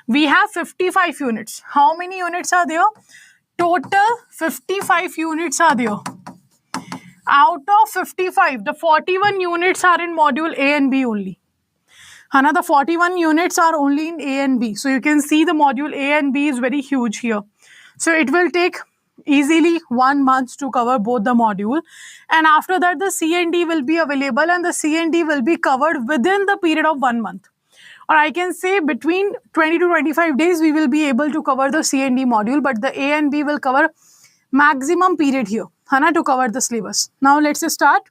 We have 55 units. How many units are there? Total 55 units are there. Out of 55, the 41 units are in module A and B only. The 41 units are only in A and B. So you can see the module A and B is very huge here. So it will take easily 1 month to cover both the module. And after that, the C and D will be available, and the C and D will be covered within the period of 1 month. Or I can say between 20 to 25 days, we will be able to cover the C and D module, but the A and B will cover maximum period here to cover the syllabus. Now let's start.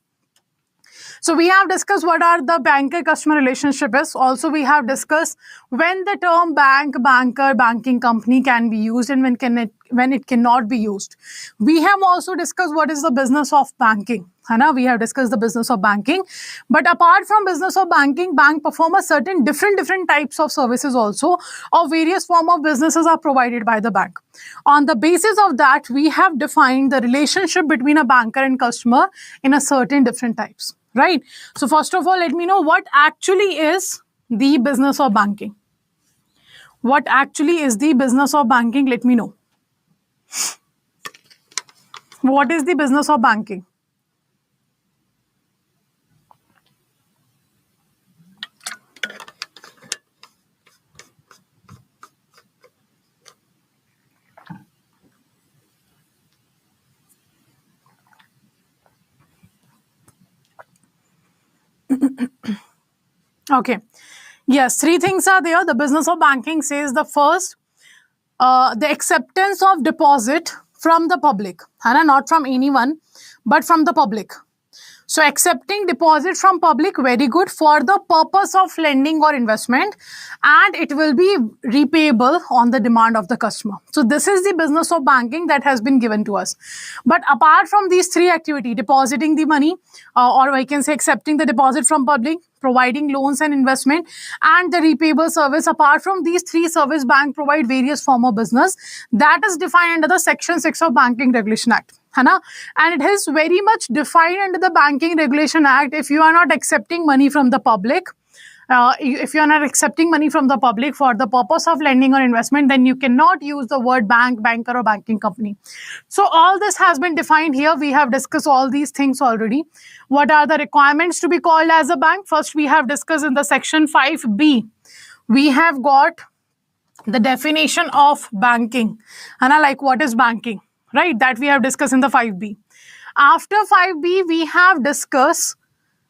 So we have discussed what are the banker-customer relationship is. Also, we have discussed when the term bank, banker, banking company can be used and when it cannot be used. We have also discussed what is the business of banking. We have discussed the business of banking. But apart from business of banking, bank perform a certain different types of services also, or various form of businesses are provided by the bank. On the basis of that, we have defined the relationship between a banker and customer in a certain different types. Right. So first of all, let me know what actually is the business of banking. What actually is the business of banking? Let me know. What is the business of banking? Okay. Yes, 3 things are there. The business of banking says the first, the acceptance of deposit from the public. Not from anyone, but from the public. So accepting deposit from public, very good, for the purpose of lending or investment, and it will be repayable on the demand of the customer. So this is the business of banking that has been given to us. But apart from these 3 activities, depositing the money, or I can say accepting the deposit from public, providing loans and investment, and the repayable service, apart from these 3 service, bank provide various form of business that is defined under the Section 6 of Banking Regulation Act. And it is very much defined under the Banking Regulation Act. If you are not accepting money from the public, if you are not accepting money from the public for the purpose of lending or investment, then you cannot use the word bank, banker, or banking company. So all this has been defined here. We have discussed all these things already. What are the requirements to be called as a bank? First, we have discussed in the section 5B. We have got the definition of banking. Like what is banking? Right, that we have discussed in the 5B. After 5B, we have discussed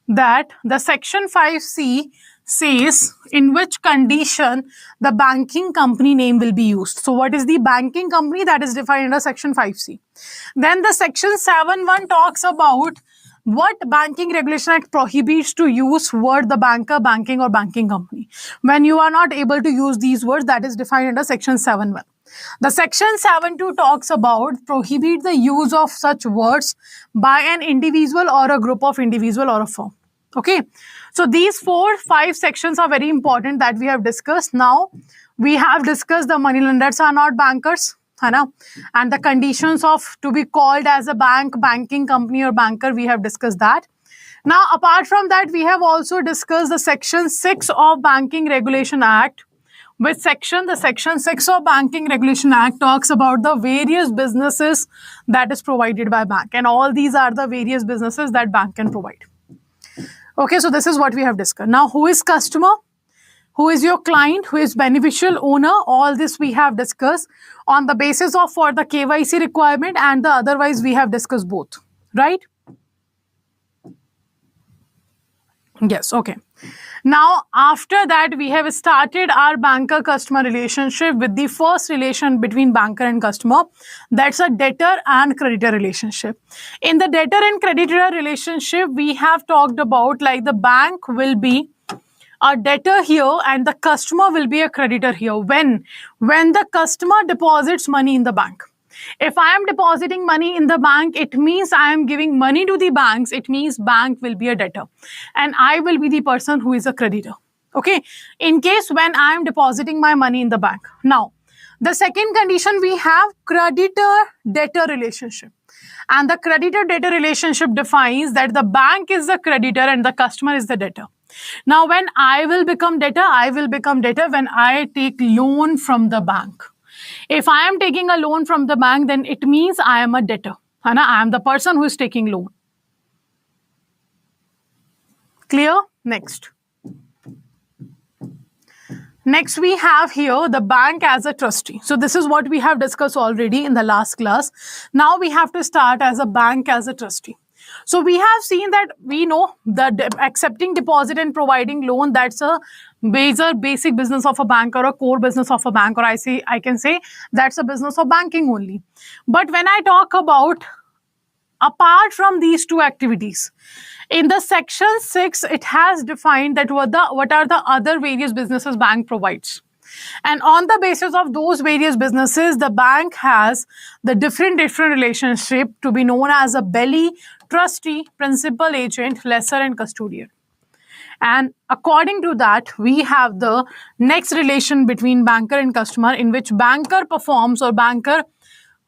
that the section 5C says in which condition the banking company name will be used. So what is the banking company? That is defined under section 5C. Then the section 7.1 talks about what Banking Regulation Act prohibits to use word the banker, banking, or banking company. When you are not able to use these words, that is defined under section 7.1. The section 7.2 talks about prohibit the use of such words by an individual or a group of individual or a firm. Okay. So these 4-5 sections are very important that we have discussed. Now we have discussed the money lenders are not bankers. And the conditions of to be called as a bank, banking company, or banker, we have discussed that. Now, apart from that, we have also discussed the section 6 of Banking Regulation Act. The section 6 of Banking Regulation Act talks about the various businesses that is provided by bank. And all these are the various businesses that bank can provide. Okay, so this is what we have discussed. Now, who is customer? Who is your client? Who is beneficial owner? All this we have discussed on the basis of for the KYC requirement, and the otherwise we have discussed both. Right? Yes, okay. Now, after that, we have started our banker-customer relationship with the first relation between banker and customer. That's a debtor and creditor relationship. In the debtor and creditor relationship, we have talked about like the bank will be a debtor here and the customer will be a creditor here. When the customer deposits money in the bank. If I am depositing money in the bank, it means I am giving money to the banks. It means bank will be a debtor and I will be the person who is a creditor. Okay. In case when I am depositing my money in the bank. Now, the second condition we have creditor-debtor relationship. And the creditor-debtor relationship defines that the bank is the creditor and the customer is the debtor. Now, when I will become debtor when I take loan from the bank. If I am taking a loan from the bank, then it means I am a debtor. I am the person who is taking loan. Clear? Next. Next, we have here the bank as a trustee. So this is what we have discussed already in the last class. Now we have to start as a bank as a trustee. So we have seen that we know that accepting deposit and providing loan, that's a basic business of a bank, or a core business of a bank, or I can say that's a business of banking only. But when I talk about apart from these two activities, in the section 6, it has defined that what are the other various businesses bank provides. And on the basis of those various businesses, the bank has the different relationship to be known as a belly, trustee, principal agent, lessor, and custodian. And according to that, we have the next relation between banker and customer, in which banker performs, or bank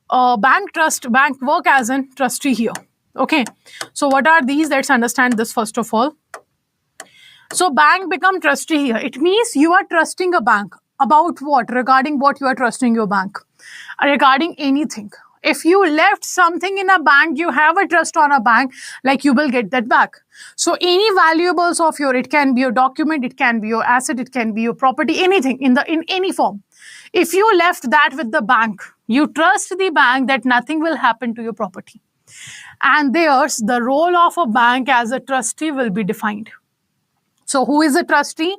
work as a trustee here. Okay, so what are these? Let's understand this first of all. So bank become trustee here. It means you are trusting a bank. About what? Regarding what you are trusting your bank? Regarding anything. If you left something in a bank, you have a trust on a bank, like you will get that back. So any valuables of your, it can be your document, it can be your asset, it can be your property, anything in any form. If you left that with the bank, you trust the bank that nothing will happen to your property. And there's the role of a bank as a trustee will be defined. So who is a trustee?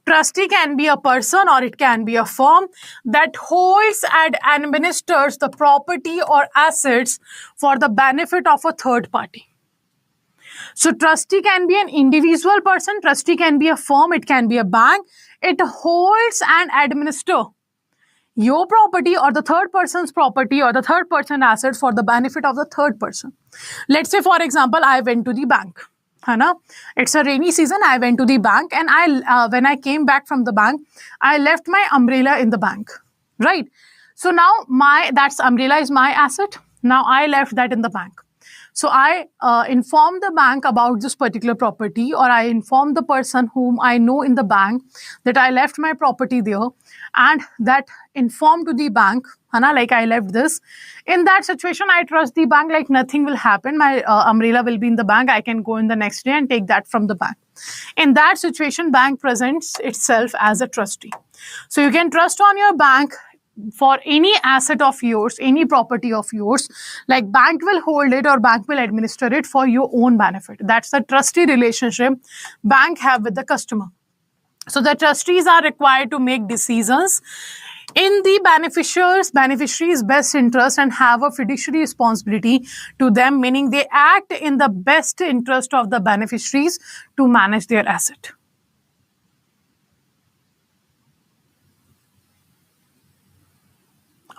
Trustee can be a person, or it can be a firm that holds and administers the property or assets for the benefit of a third party. So trustee can be an individual person, trustee can be a firm, it can be a bank. It holds and administers your property or the third person's property or the third person assets for the benefit of the third person. Let's say, for example, I went to the bank. It's a rainy season. I went to the bank, and when I came back from the bank, I left my umbrella in the bank, right? So now that umbrella is my asset. Now I left that in the bank. So I informed the bank about this particular property, or I informed the person whom I know in the bank that I left my property there, and that informed to the bank, like I left this. In that situation, I trust the bank, like nothing will happen. My umbrella will be in the bank. I can go in the next day and take that from the bank. In that situation, bank presents itself as a trustee. So you can trust on your bank for any asset of yours, any property of yours, like bank will hold it or bank will administer it for your own benefit. That's the trustee relationship bank have with the customer. So the trustees are required to make decisions in the beneficiary's best interest and have a fiduciary responsibility to them, meaning they act in the best interest of the beneficiaries to manage their asset.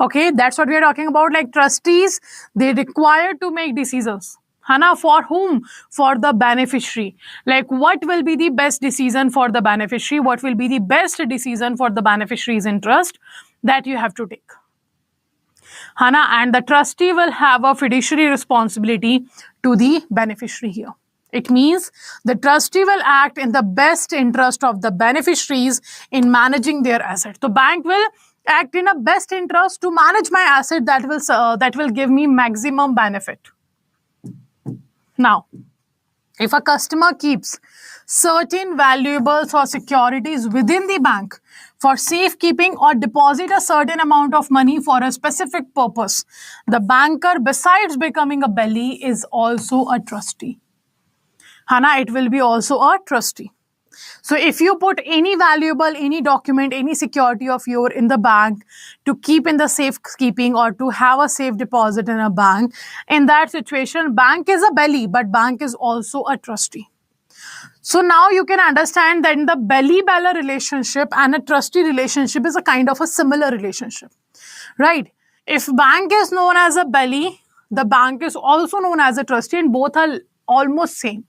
Okay, that's what we are talking about. Like trustees, they require to make decisions. For whom? For the beneficiary. Like what will be the best decision for the beneficiary? What will be the best decision for the beneficiary's interest? That you have to take. And the trustee will have a fiduciary responsibility to the beneficiary here. It means the trustee will act in the best interest of the beneficiaries in managing their asset. So bank will act in a best interest to manage my asset that will give me maximum benefit. Now, if a customer keeps certain valuables or securities within the bank for safekeeping or deposit a certain amount of money for a specific purpose, the banker, besides becoming a belly, is also a trustee. It will be also a trustee. So if you put any valuable, any document, any security of yours in the bank to keep in the safekeeping or to have a safe deposit in a bank, in that situation, bank is a belly, but bank is also a trustee. So now you can understand that in the belly-beller relationship and a trustee relationship is a kind of a similar relationship, right? If bank is known as a belly, the bank is also known as a trustee, and both are almost same.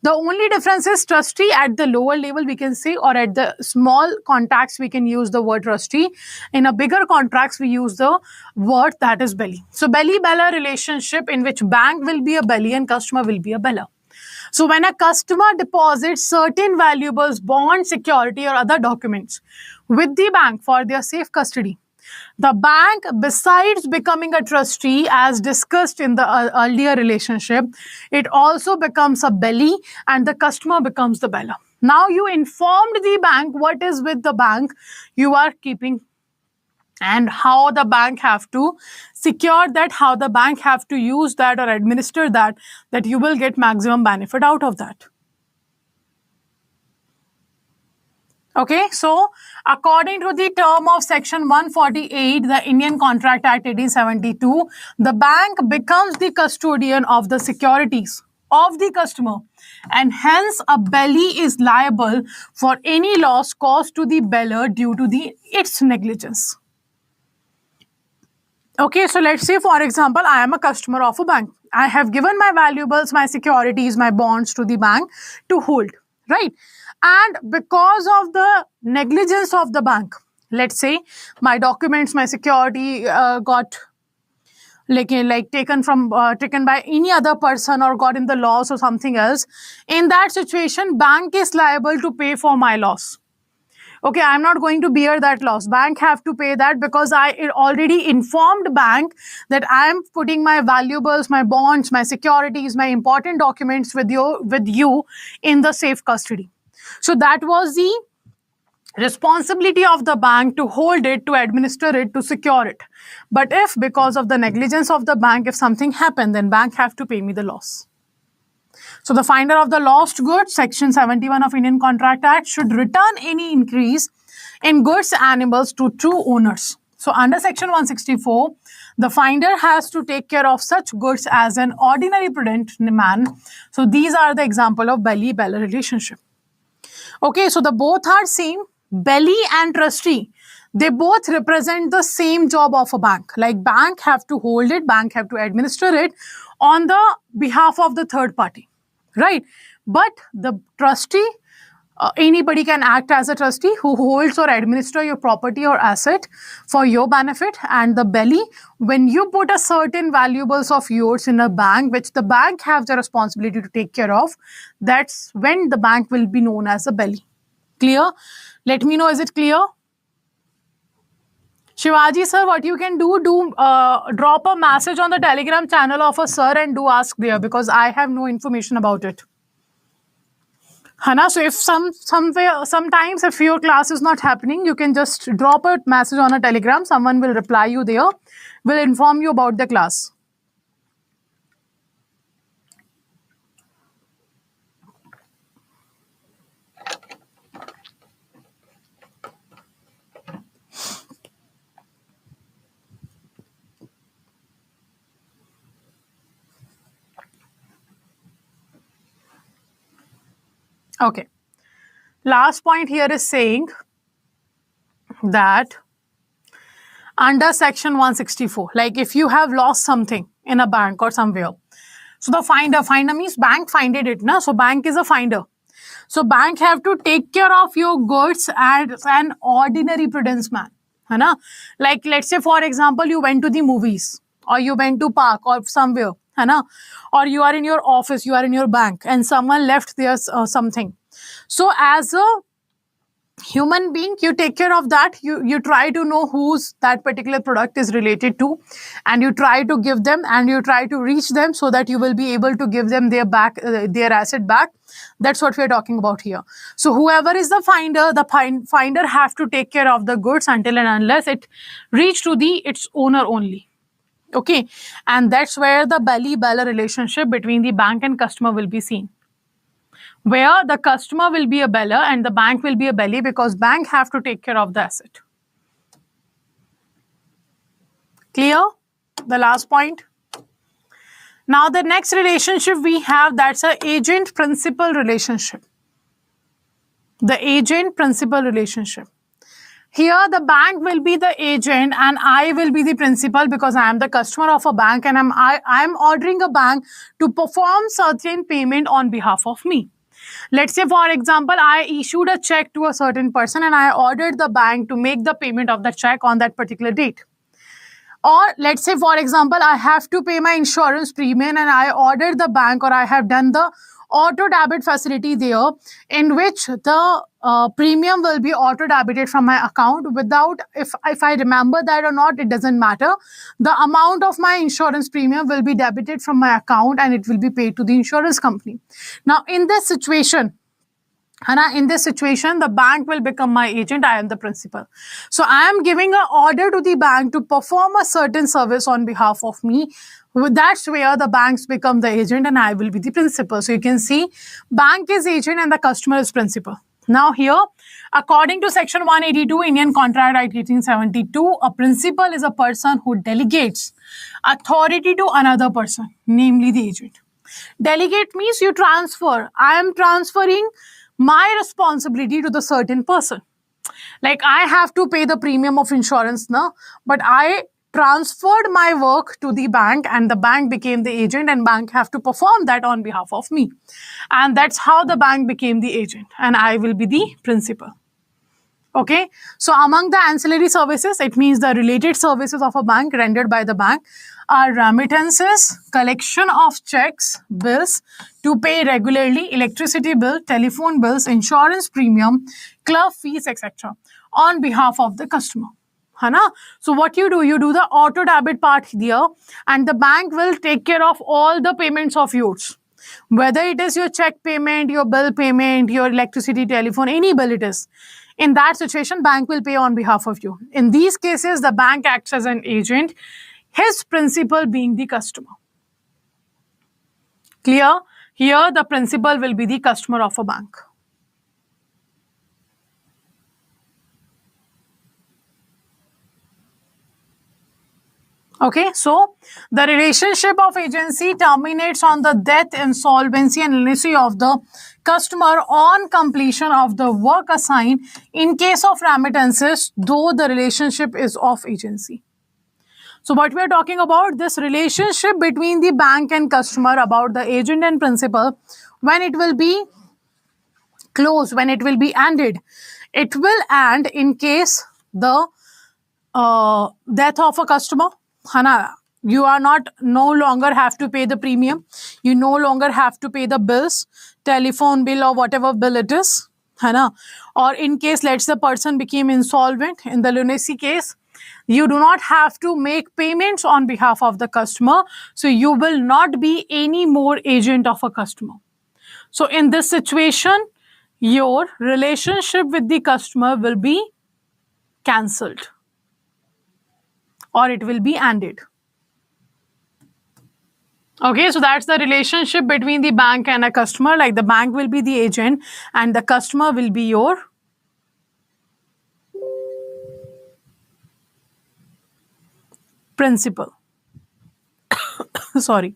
The only difference is trustee at the lower level, we can say, or at the small contracts, we can use the word trustee. In a bigger contracts, we use the word that is belly. So belly-beller relationship in which bank will be a belly and customer will be a beller. So when a customer deposits certain valuables, bonds, security, or other documents with the bank for their safe custody, the bank, besides becoming a trustee, as discussed in the earlier relationship, it also becomes a belly and the customer becomes the beller. Now you informed the bank what is with the bank you are keeping and how the bank have to secure that, how the bank have to use that or administer that you will get maximum benefit out of that. Okay, so according to the term of section 148, the Indian Contract Act 1872, the bank becomes the custodian of the securities of the customer, and hence a belly is liable for any loss caused to the beller due to its negligence. Okay, so let's say, for example, I am a customer of a bank. I have given my valuables, my securities, my bonds to the bank to hold, right? And because of the negligence of the bank, let's say my documents, my security got like taken by any other person or got in the loss or something else. In that situation, bank is liable to pay for my loss. Okay, I'm not going to bear that loss. Bank have to pay that because I already informed bank that I am putting my valuables, my bonds, my securities, my important documents with you in the safe custody. So that was the responsibility of the bank to hold it, to administer it, to secure it. But if because of the negligence of the bank, if something happened, then bank have to pay me the loss. So the finder of the lost goods, section 71 of Indian Contract Act, should return any increase in goods animals to true owners. So under section 164, the finder has to take care of such goods as an ordinary prudent man. So these are the example of belly-beller relationship. Okay, so the both are same. Belly and trustee, they both represent the same job of a bank. Like bank have to hold it, bank have to administer it on the behalf of the third party. Right, but the trustee, anybody can act as a trustee who holds or administer your property or asset for your benefit. And the belly, when you put a certain valuables of yours in a bank, which the bank have the responsibility to take care of, that's when the bank will be known as a belly. Clear? Let me know, is it clear? Shivaji sir, what you can do drop a message on the Telegram channel of a sir and do ask there, because I have no information about it. Hana, so if sometimes if your class is not happening, you can just drop a message on a Telegram. Someone will reply you there, will inform you about the class. Okay. Last point here is saying that under section 164, like if you have lost something in a bank or somewhere, so the finder means bank finded it, na? So bank is a finder. So bank have to take care of your goods as an ordinary prudence man. है ना? Like let's say, for example, you went to the movies or you went to park or somewhere, है ना? Or you are in your office, you are in your bank and someone left there something. So as a human being, you take care of that. You try to know whose that particular product is related to, and you try to give them and you try to reach them so that you will be able to give them their asset back. That's what we're talking about here. So whoever is the finder have to take care of the goods until and unless it reach to its owner only. Okay, and that's where the belly-beller relationship between the bank and customer will be seen, where the customer will be a beller and the bank will be a belly, because bank have to take care of the asset. Clear? The last point. Now the next relationship we have, that's a agent-principal relationship. The agent-principal relationship. Here the bank will be the agent and I will be the principal, because I am the customer of a bank and I am ordering a bank to perform certain payment on behalf of me. Let's say, for example, I issued a check to a certain person and I ordered the bank to make the payment of the check on that particular date. Or let's say, for example, I have to pay my insurance premium and I ordered the bank, or I have done the auto debit facility there, in which the premium will be auto debited from my account without, if I remember that or not, it doesn't matter. The amount of my insurance premium will be debited from my account and it will be paid to the insurance company. Now in this situation, the bank will become my agent. I am the principal. So I am giving an order to the bank to perform a certain service on behalf of me. That's where the banks become the agent and I will be the principal. So you can see bank is agent and the customer is principal. Now here, according to section 182 Indian Contract Act 1872, a principal is a person who delegates authority to another person, namely the agent. Delegate means you transfer. I am transferring my responsibility to the certain person. Like I have to pay the premium of insurance now, but I transferred my work to the bank and the bank became the agent and bank have to perform that on behalf of me. And that's how the bank became the agent and I will be the principal. Okay, so among the ancillary services, it means the related services of a bank rendered by the bank are remittances, collection of checks, bills to pay regularly, electricity bill, telephone bills, insurance premium, club fees, etc. on behalf of the customer. So what you do the auto debit part here and the bank will take care of all the payments of yours. Whether it is your check payment, your bill payment, your electricity, telephone, any bill it is. In that situation, bank will pay on behalf of you. In these cases, the bank acts as an agent, his principal being the customer. Clear? Here, the principal will be the customer of a bank. Okay, so the relationship of agency terminates on the death, insolvency and illicity of the customer on completion of the work assigned. In case of remittances, though the relationship is of agency. So what we are talking about, this relationship between the bank and customer, about the agent and principal, when it will be closed, when it will be ended, it will end in case the death of a customer. You are no longer have to pay the premium. You no longer have to pay the bills, telephone bill or whatever bill it is. Or in case, let's the person became insolvent. In the lunacy case, you do not have to make payments on behalf of the customer. So you will not be any more agent of a customer. So in this situation, your relationship with the customer will be cancelled or it will be ended. Okay, so that's the relationship between the bank and a customer. Like the bank will be the agent and the customer will be your principal. Sorry.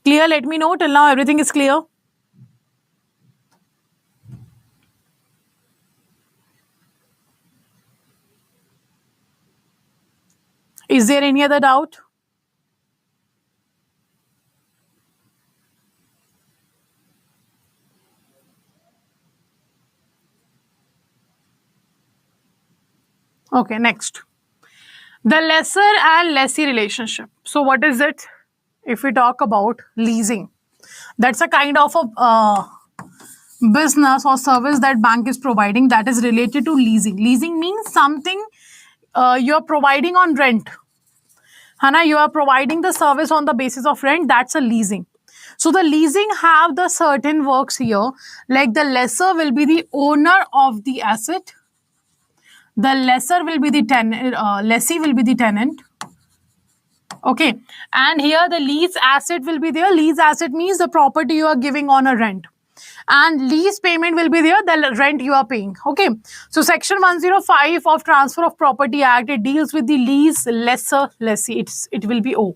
Clear? Let me know till now everything is clear. Is there any other doubt? Okay, next. The lessor and lessee relationship. So what is it? If we talk about leasing, that's a kind of a business or service that bank is providing that is related to leasing. Leasing means something you're providing on rent. You are providing the service on the basis of rent. That's a leasing. So the leasing have the certain works here, like the lessor will be the owner of the asset. The lessor will be the tenant, lessee will be the tenant. Okay, and here the lease asset will be there. Lease asset means the property you are giving on a rent. And lease payment will be there, the rent you are paying. Okay, so section 105 of Transfer of Property Act, it deals with the lease, lessor, lessee. It will be O.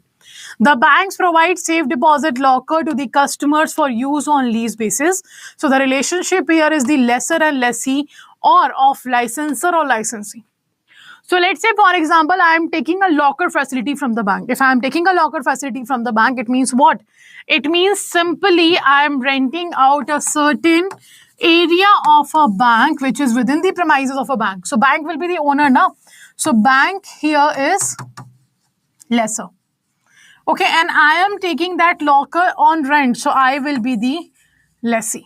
The banks provide safe deposit locker to the customers for use on lease basis. So the relationship here is the lessor and lessee, or of licensor or licensee. So let's say, for example, I am taking a locker facility from the bank. If I am taking a locker facility from the bank, it means what? It means simply I am renting out a certain area of a bank which is within the premises of a bank. So bank will be the owner now. So bank here is lessor. Okay, and I am taking that locker on rent. So I will be the lessee.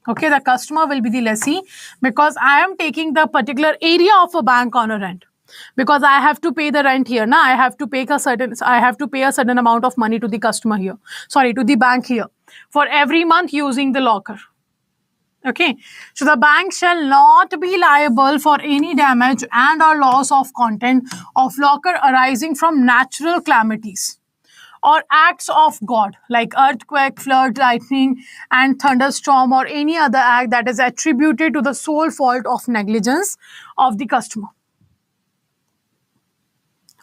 Okay, the customer will be the lessee because I am taking the particular area of a bank on a rent. Because I have to pay the rent here. Now I have to pay a certain amount of money to the customer here. Sorry, to the bank here for every month using the locker. Okay, so the bank shall not be liable for any damage and or loss of content of locker arising from natural calamities or acts of God like earthquake, flood, lightning, and thunderstorm, or any other act that is attributed to the sole fault of negligence of the customer.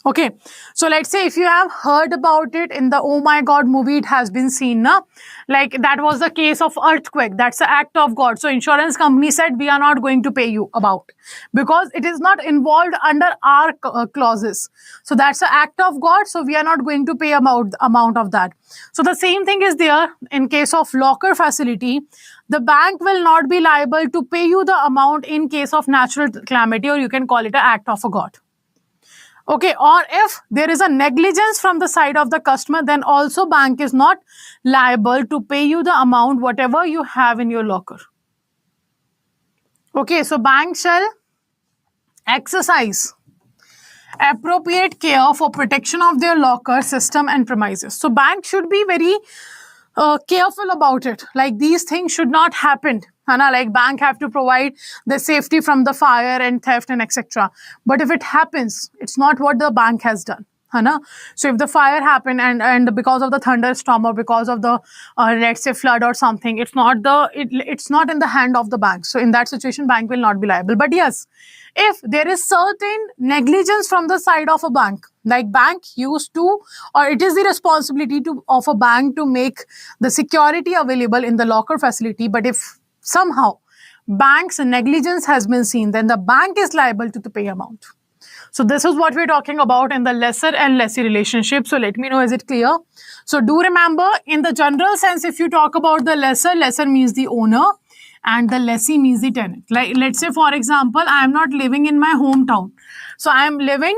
Okay, so let's say if you have heard about it in the Oh My God movie, it has been seen, na? Like that was the case of earthquake. That's the act of God. So insurance company said we are not going to pay you about because it is not involved under our clauses. So that's the act of God. So we are not going to pay amount of that. So the same thing is there in case of locker facility. The bank will not be liable to pay you the amount in case of natural calamity, or you can call it an act of a God. Okay, or if there is a negligence from the side of the customer, then also bank is not liable to pay you the amount whatever you have in your locker. Okay, so bank shall exercise appropriate care for protection of their locker system and premises. So bank should be very careful about it. Like these things should not happen. Hana, like bank have to provide the safety from the fire and theft and etc. But if it happens, it's not what the bank has done. Hana? So if the fire happened and because of the thunderstorm or because of the let's say flood or something, it's not in the hand of the bank. So in that situation, bank will not be liable. But yes, if there is certain negligence from the side of a bank, like bank used to, or it is the responsibility of a bank to make the security available in the locker facility, but if somehow bank's negligence has been seen, then the bank is liable to the pay amount. So this is what we're talking about in the lessor and lessee relationship. So let me know, is it clear? So do remember, in the general sense, if you talk about the lessor means the owner and the lessee means the tenant. Like let's say, for example, I am not living in my hometown. So I am living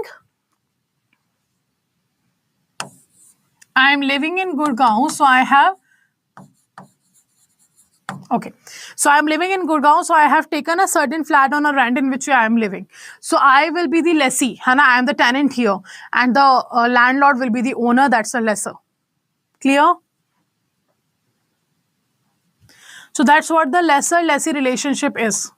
in Gurgaon. So I have Okay. So I'm living in Gurgaon. So I have taken a certain flat on a rent in which I am living. So I will be the lessee. Hana, I am the tenant here. And the landlord will be the owner. That's a lessor. Clear? So that's what the lessor-lessee relationship is.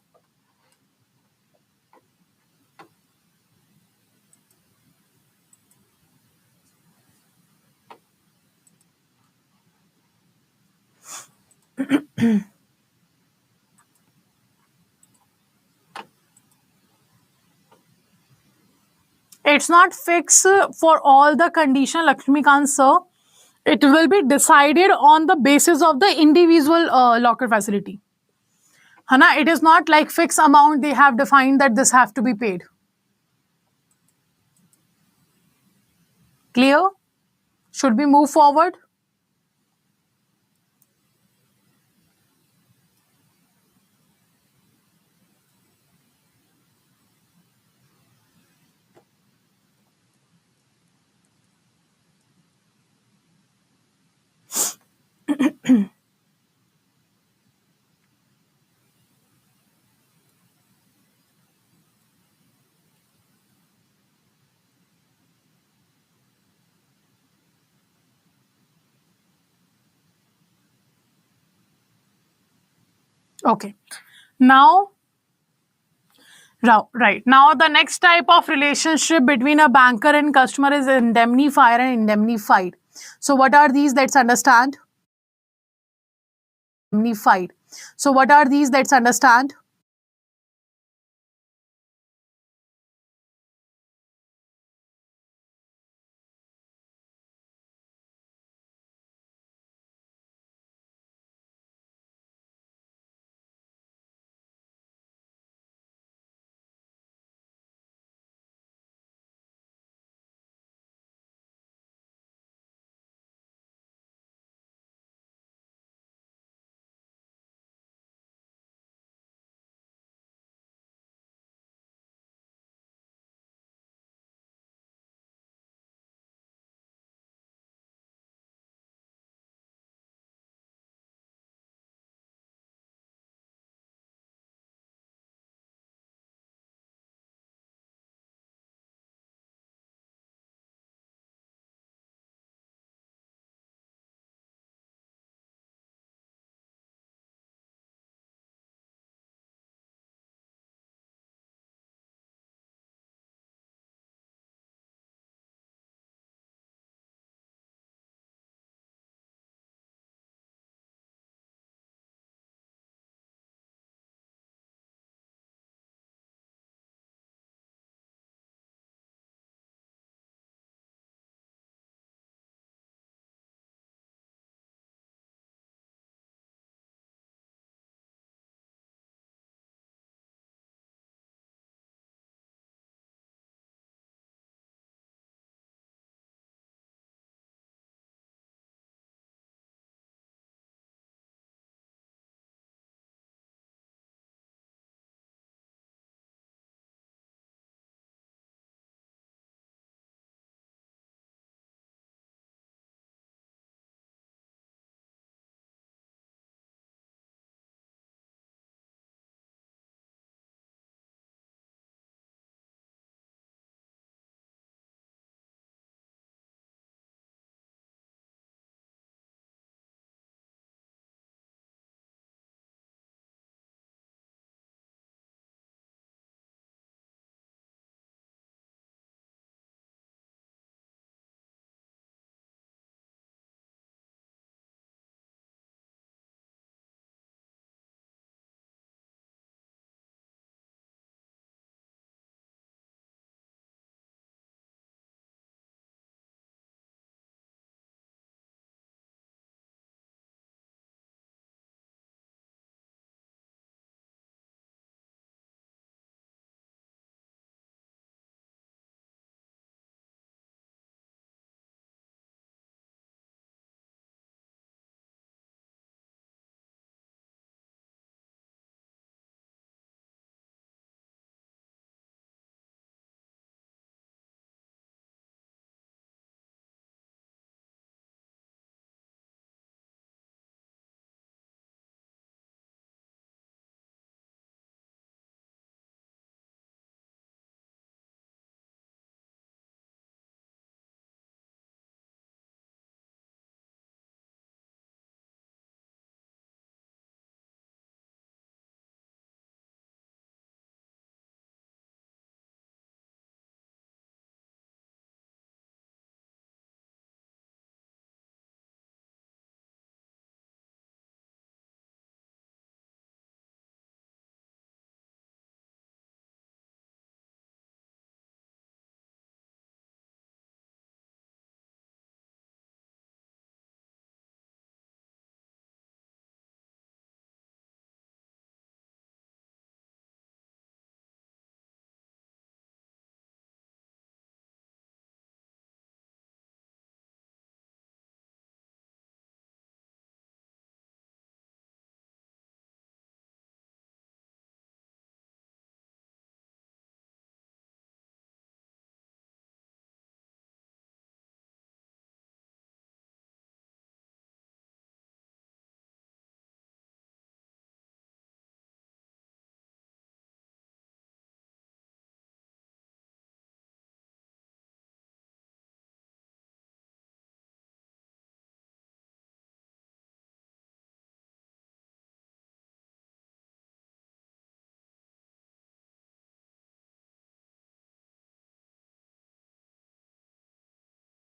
It's not fixed for all the condition, Lakshmikant sir. It will be decided on the basis of the individual locker facility. Hana, it is not like fixed amount they have defined that this have to be paid. Clear? Should we move forward? Okay. Now, right. Now, the next type of relationship between a banker and customer is indemnifier and indemnified. So, what are these? Let's understand. Indemnified. So, what are these? Let's understand.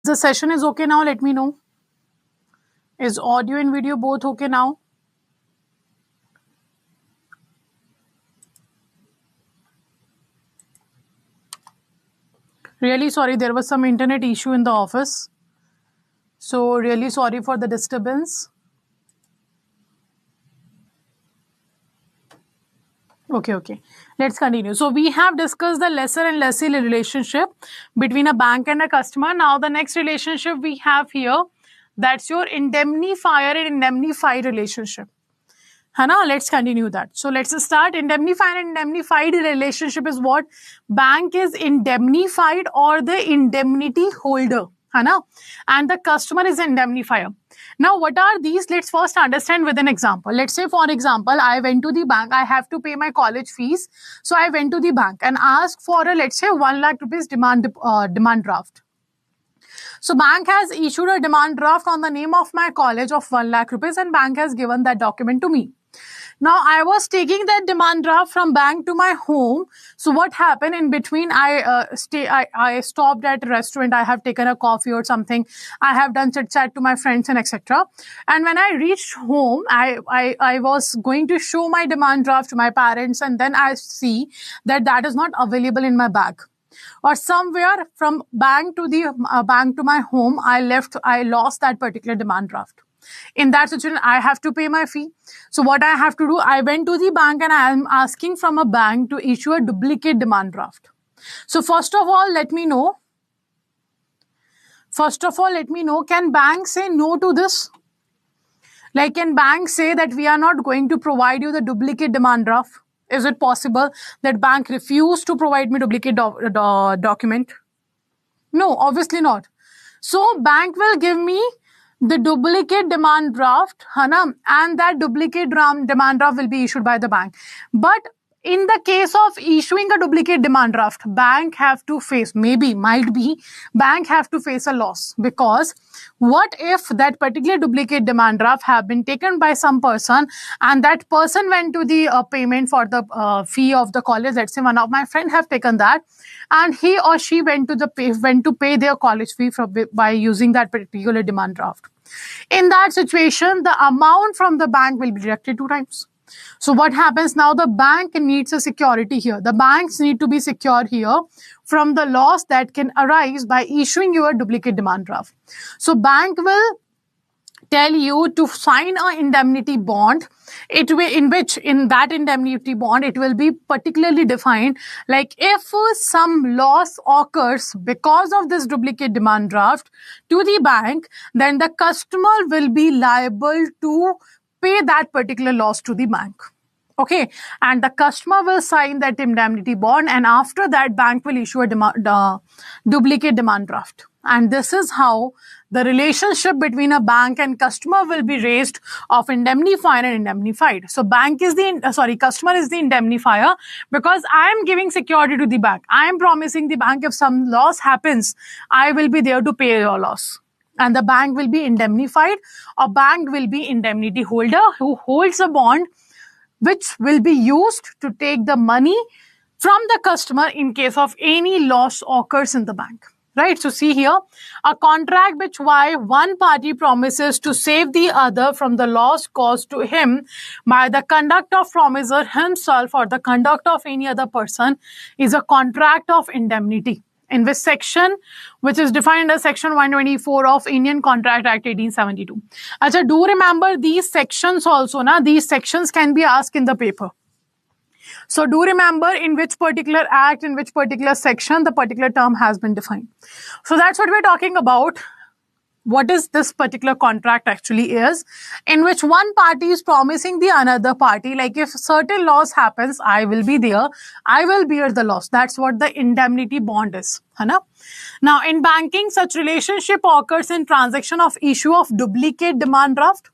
The session is okay now. Let me know. Is audio and video both okay now? Really sorry, there was some internet issue in the office. So really sorry for the disturbance. Okay. Let's continue. So we have discussed the lesser and lessee relationship between a bank and a customer. Now the next relationship we have here, that's your indemnifier and indemnified relationship. Hana, let's continue that. So let's start. Indemnified and indemnified relationship is what? Bank is indemnified or the indemnity holder. Hana? And the customer is indemnifier. Now, what are these? Let's first understand with an example. Let's say, for example, I went to the bank. I have to pay my college fees. So I went to the bank and asked for a, let's say, 1 lakh rupees demand draft. So bank has issued a demand draft on the name of my college of 1 lakh rupees and bank has given that document to me. Now I was taking that demand draft from bank to my home. So what happened in between? I stopped at a restaurant. I have taken a coffee or something. I have done chit chat to my friends and etc. And when I reached home, I was going to show my demand draft to my parents, and then I see that is not available in my bag. Or somewhere from bank to the bank to my home, I lost that particular demand draft. In that situation, I have to pay my fee. So what I have to do, I went to the bank and I am asking from a bank to issue a duplicate demand draft. So first of all, let me know, can bank say no to this? Like, can bank say that we are not going to provide you the duplicate demand draft? Is it possible that bank refused to provide me duplicate document? No, obviously not. So bank will give me the duplicate demand draft, and that duplicate demand draft will be issued by the bank. But in the case of issuing a duplicate demand draft, bank have to face, bank have to face a loss, because what if that particular duplicate demand draft have been taken by some person and that person went to the payment for the fee of the college. Let's say one of my friend have taken that and he or she went to pay their college fee by using that particular demand draft. In that situation, the amount from the bank will be deducted 2 times. So what happens now? The bank needs a security here. The banks need to be secure here from the loss that can arise by issuing you a duplicate demand draft. So bank will tell you to sign an indemnity bond. In that indemnity bond, it will be particularly defined, like if some loss occurs because of this duplicate demand draft to the bank, then the customer will be liable to pay that particular loss to the bank. Okay, and the customer will sign that indemnity bond, and after that, bank will issue a duplicate demand draft. And this is how the relationship between a bank and customer will be raised of indemnifier and indemnified. So customer is the indemnifier, because I am giving security to the bank. I am promising the bank if some loss happens, I will be there to pay your loss. And the bank will be indemnified, or bank will be indemnity holder who holds a bond which will be used to take the money from the customer in case of any loss occurs in the bank. Right? So see here, a contract which one party promises to save the other from the loss caused to him by the conduct of promisor himself or the conduct of any other person is a contract of indemnity. In this section, which is defined as section 124 of Indian Contract Act 1872. Achha, do remember these sections also, these sections can be asked in the paper. So do remember in which particular act, in which particular section, the particular term has been defined. So that's what we're talking about. What is this particular contract actually is, in which one party is promising the another party, like if certain loss happens, I will be there, I will bear the loss. That's what the indemnity bond is. Now in banking, such relationship occurs in transaction of issue of duplicate demand draft.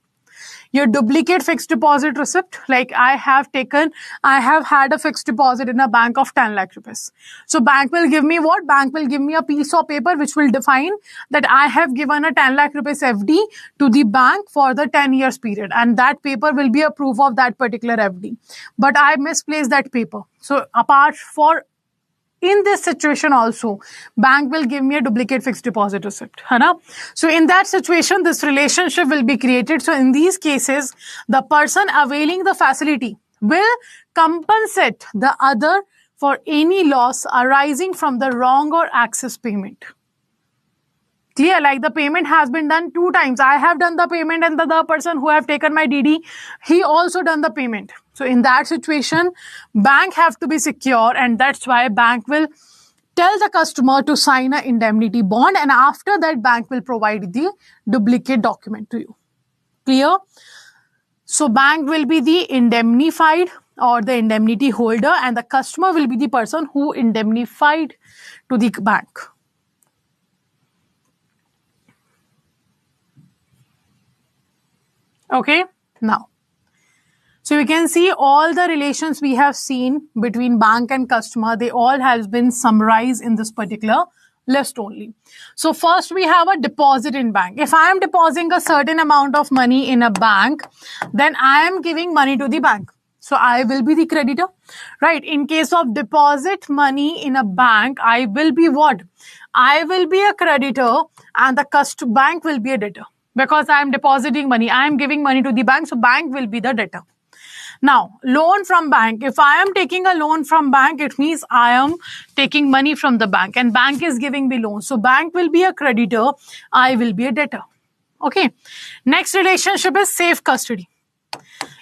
Your duplicate fixed deposit receipt, like I have had a fixed deposit in a bank of 10 lakh rupees. So bank will give me what? Bank will give me a piece of paper which will define that I have given a 10 lakh rupees FD to the bank for the 10 years period. And that paper will be a proof of that particular FD. But I misplaced that paper. So in this situation also, bank will give me a duplicate fixed deposit receipt. So in that situation, this relationship will be created. So in these cases, the person availing the facility will compensate the other for any loss arising from the wrong or excess payment. Clear? Like the payment has been done 2 times. I have done the payment and the person who have taken my DD, he also done the payment. So in that situation, bank have to be secure, and that's why bank will tell the customer to sign an indemnity bond, and after that bank will provide the duplicate document to you. Clear? So bank will be the indemnified or the indemnity holder, and the customer will be the person who indemnified to the bank. Okay, now, so you can see all the relations we have seen between bank and customer, they all have been summarized in this particular list only. So first we have a deposit in bank. If I am depositing a certain amount of money in a bank, then I am giving money to the bank. So I will be the creditor, right? In case of deposit money in a bank, I will be what? I will be a creditor and the bank will be a debtor. Because I am depositing money, I am giving money to the bank, so bank will be the debtor. Now, loan from bank. If I am taking a loan from bank, it means I am taking money from the bank and bank is giving me loan. So bank will be a creditor, I will be a debtor. Okay. Next relationship is safe custody.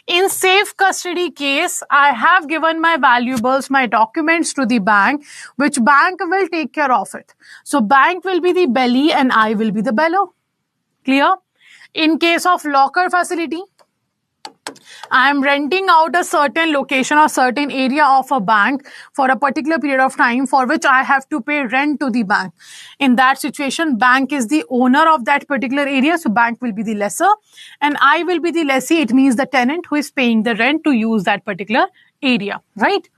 In safe custody case, I have given my valuables, my documents to the bank, which bank will take care of it. So bank will be the belly and I will be the bellow. Clear? In case of locker facility, I am renting out a certain location or certain area of a bank for a particular period of time for which I have to pay rent to the bank. In that situation, bank is the owner of that particular area, so bank will be the lessor and I will be the lessee. It means the tenant who is paying the rent to use that particular area, right?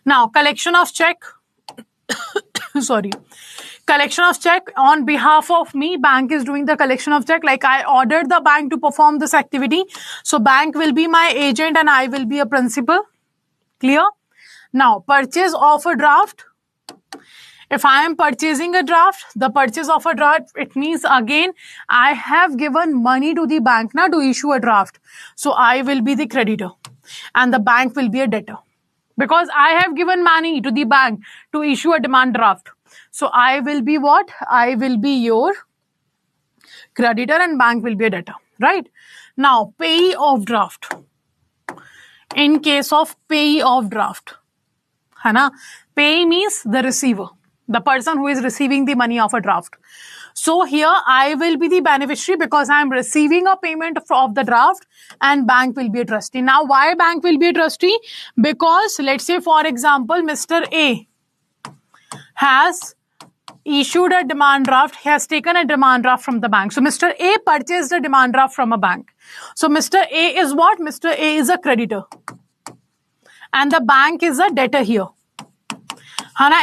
Now, collection of check. Sorry. Collection of check on behalf of me, bank is doing the collection of check. Like I ordered the bank to perform this activity. So bank will be my agent and I will be a principal. Clear? Now, purchase of a draft. If I am purchasing a draft, the purchase of a draft, it means again, I have given money to the bank now to issue a draft. So I will be the creditor and the bank will be a debtor. Because I have given money to the bank to issue a demand draft. So I will be what? I will be your creditor and bank will be a debtor, right? Now, payee of draft. In case of payee of draft, payee means the receiver, the person who is receiving the money of a draft. So here I will be the beneficiary because I am receiving a payment of the draft and bank will be a trustee. Now, why bank will be a trustee? Because let's say, for example, Mr. A has issued a demand draft. He has taken a demand draft from the bank. So Mr. A purchased a demand draft from a bank. So Mr. A is what? Mr. A is a creditor. And the bank is a debtor here.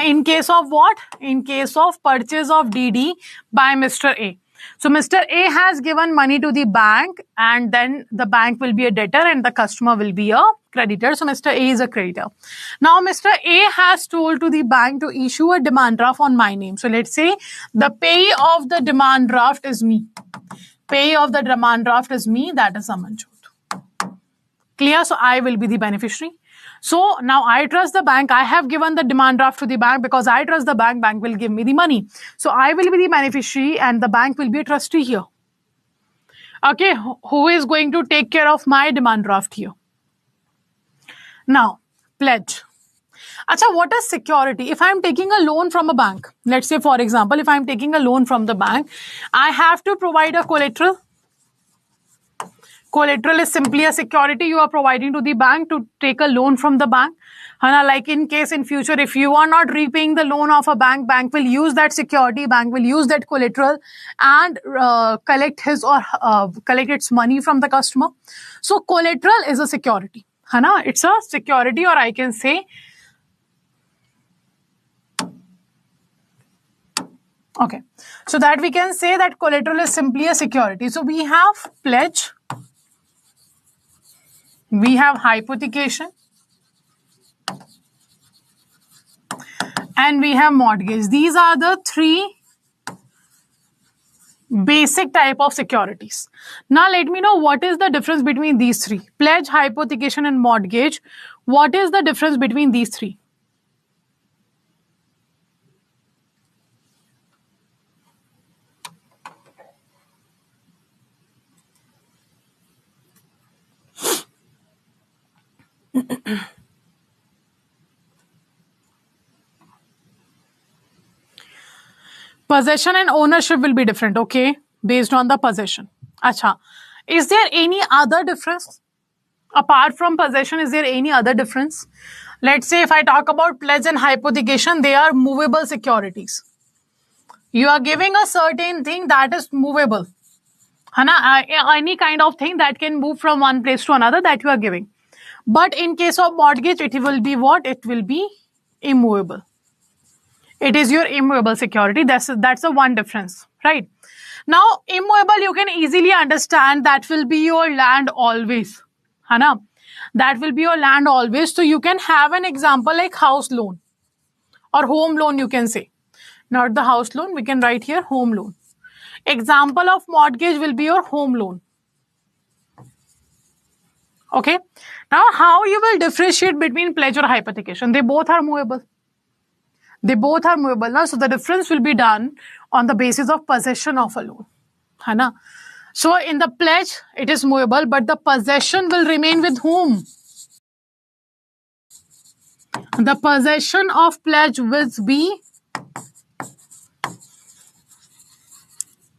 In case of what? In case of purchase of DD by Mr. A. So Mr. A has given money to the bank and then the bank will be a debtor and the customer will be a creditor. So Mr. A is a creditor. Now Mr. A has told to the bank to issue a demand draft on my name. So let's say the payee of the demand draft is me. Payee of the demand draft is me, that is Amanjot. Clear? So I will be the beneficiary. So now I trust the bank. I have given the demand draft to the bank because I trust the bank. Bank will give me the money. So I will be the beneficiary and the bank will be a trustee here. Okay, who is going to take care of my demand draft here? Now, pledge. Acha, what is security? If I am taking a loan from a bank, let's say for example, if I am taking a loan from the bank, I have to provide a collateral. Collateral is simply a security you are providing to the bank to take a loan from the bank. Like in case in future, if you are not repaying the loan of a bank, bank will use that security, bank will use that collateral and collect its money from the customer. So collateral is a security. It's a security, or I can say, okay. So that we can say that collateral is simply a security. So we have pledge. We have hypothecation and we have mortgage. These are the three basic type of securities. Now let me know what is the difference between these three. Pledge, hypothecation and mortgage. What is the difference between these three? Possession and ownership will be different, okay? Based on the possession. Acha. Is there any other difference? Apart from possession, is there any other difference? Let's say if I talk about pledge and hypothecation, they are movable securities. You are giving a certain thing that is movable. Any kind of thing that can move from one place to another that you are giving. But in case of mortgage, it will be what? It will be immovable. It is your immovable security. That's the one difference, right? Now, immovable, you can easily understand that will be your land always. That will be your land always. So you can have an example like house loan or home loan, you can say. Not the house loan, we can write here home loan. Example of mortgage will be your home loan. Okay. Now, how you will differentiate between pledge or hypothecation? They both are movable. They both are movable. Now, so the difference will be done on the basis of possession of a loan. So in the pledge, it is movable, but the possession will remain with whom? The possession of pledge will be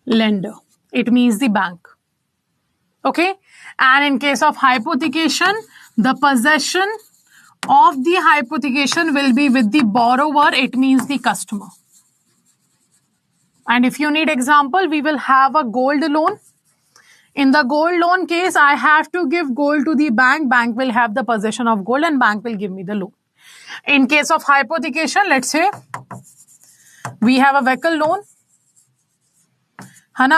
lender. It means the bank. Okay. And in case of hypothecation, the possession of the hypothecation will be with the borrower. It means the customer. And if you need example, we will have a gold loan. In the gold loan case, I have to give gold to the bank. Bank will have the possession of gold and bank will give me the loan. In case of hypothecation, let's say we have a vehicle loan.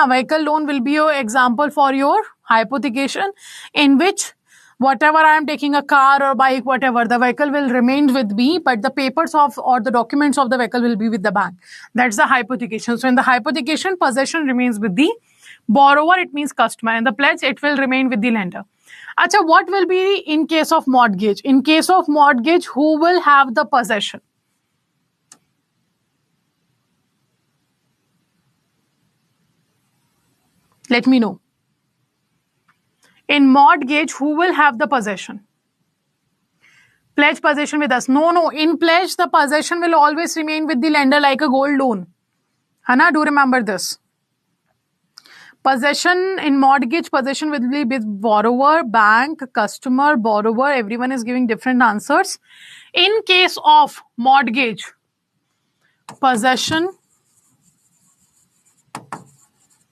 Vehicle loan will be your example for your hypothecation, in which whatever I am taking, a car or bike, whatever, the vehicle will remain with me, but the papers of or the documents of the vehicle will be with the bank. That's the hypothecation. So in the hypothecation, possession remains with the borrower, it means customer. In the pledge, it will remain with the lender. Acha, what will be in case of mortgage? In case of mortgage, who will have the possession? Let me know. In mortgage, who will have the possession? Pledge possession with us. No. In pledge, the possession will always remain with the lender like a gold loan. Do remember this. Possession in mortgage, possession will be with borrower, bank, customer, borrower. Everyone is giving different answers. In case of mortgage, possession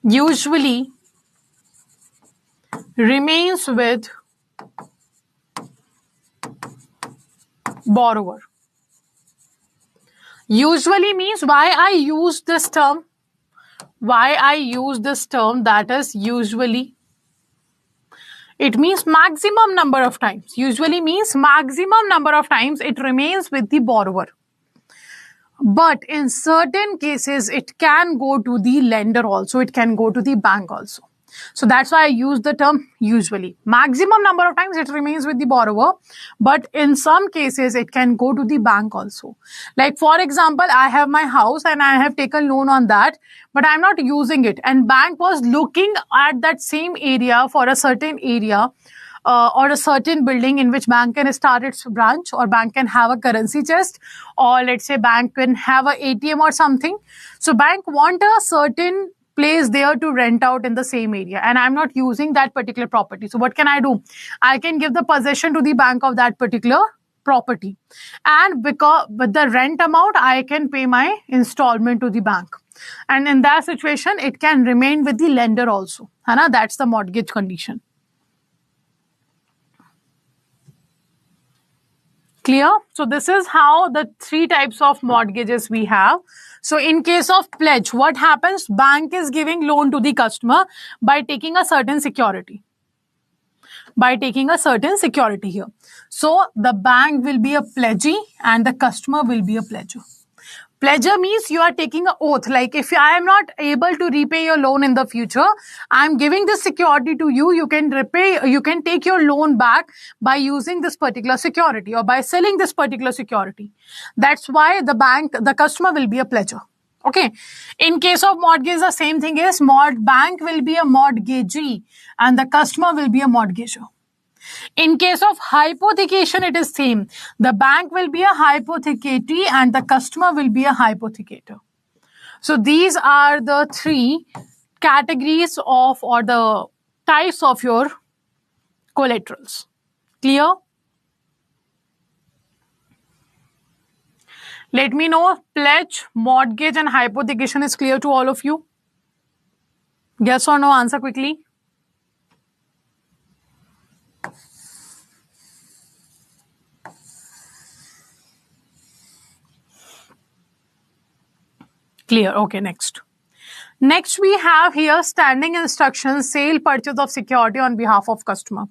usually remains with borrower. Usually means why I use this term. That is usually. It means maximum number of times. Usually means maximum number of times it remains with the borrower. But in certain cases, it can go to the lender also. It can go to the bank also. So that's why I use the term usually. Maximum number of times it remains with the borrower, but in some cases it can go to the bank also. Like for example, I have my house and I have taken loan on that, but I'm not using it. And bank was looking at that same area for a certain area or a certain building in which bank can start its branch, or bank can have a currency chest, or let's say bank can have a ATM or something. So bank want a certain place there to rent out in the same area, and I'm not using that particular property. So what can I do? I can give the possession to the bank of that particular property, and because with the rent amount I can pay my installment to the bank, and in that situation it can remain with the lender also. That's the mortgage condition. Clear? So this is how the three types of mortgages we have. So in case of pledge, what happens? Bank is giving loan to the customer by taking a certain security. Here. So the bank will be a pledgee and the customer will be a pledger. Pledger means you are taking an oath. Like if I am not able to repay your loan in the future, I am giving this security to you. You can repay, you can take your loan back by using this particular security or by selling this particular security. That's why the customer will be a pledger. Okay. In case of mortgage, the same thing is bank will be a mortgagee and the customer will be a mortgager. In case of hypothecation, it is same. The bank will be a hypothecatee and the customer will be a hypothecator. So these are the three categories of or the types of your collaterals. Clear? Let me know pledge, mortgage and hypothecation is clear to all of you. Yes or no? Answer quickly. Clear. Okay, next. Next, we have here standing instructions, sale, purchase of security on behalf of customer.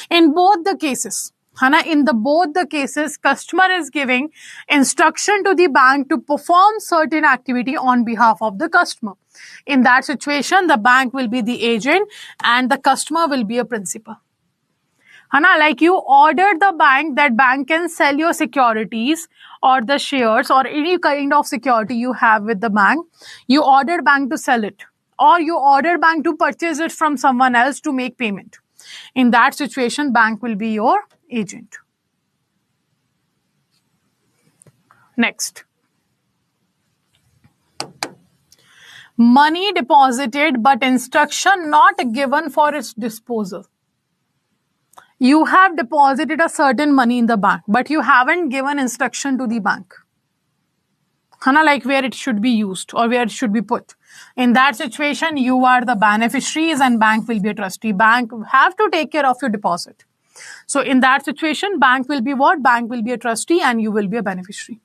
In both the cases, both the cases, customer is giving instruction to the bank to perform certain activity on behalf of the customer. In that situation, the bank will be the agent and the customer will be a principal. Like you ordered the bank, that bank can sell your securities or the shares or any kind of security you have with the bank. You ordered bank to sell it or you ordered bank to purchase it from someone else to make payment. In that situation, bank will be your agent. Next. Money deposited but instruction not given for its disposal. You have deposited a certain money in the bank, but you haven't given instruction to the bank. Like where it should be used or where it should be put. In that situation, you are the beneficiaries and bank will be a trustee. Bank have to take care of your deposit. So in that situation, bank will be what? Bank will be a trustee and you will be a beneficiary.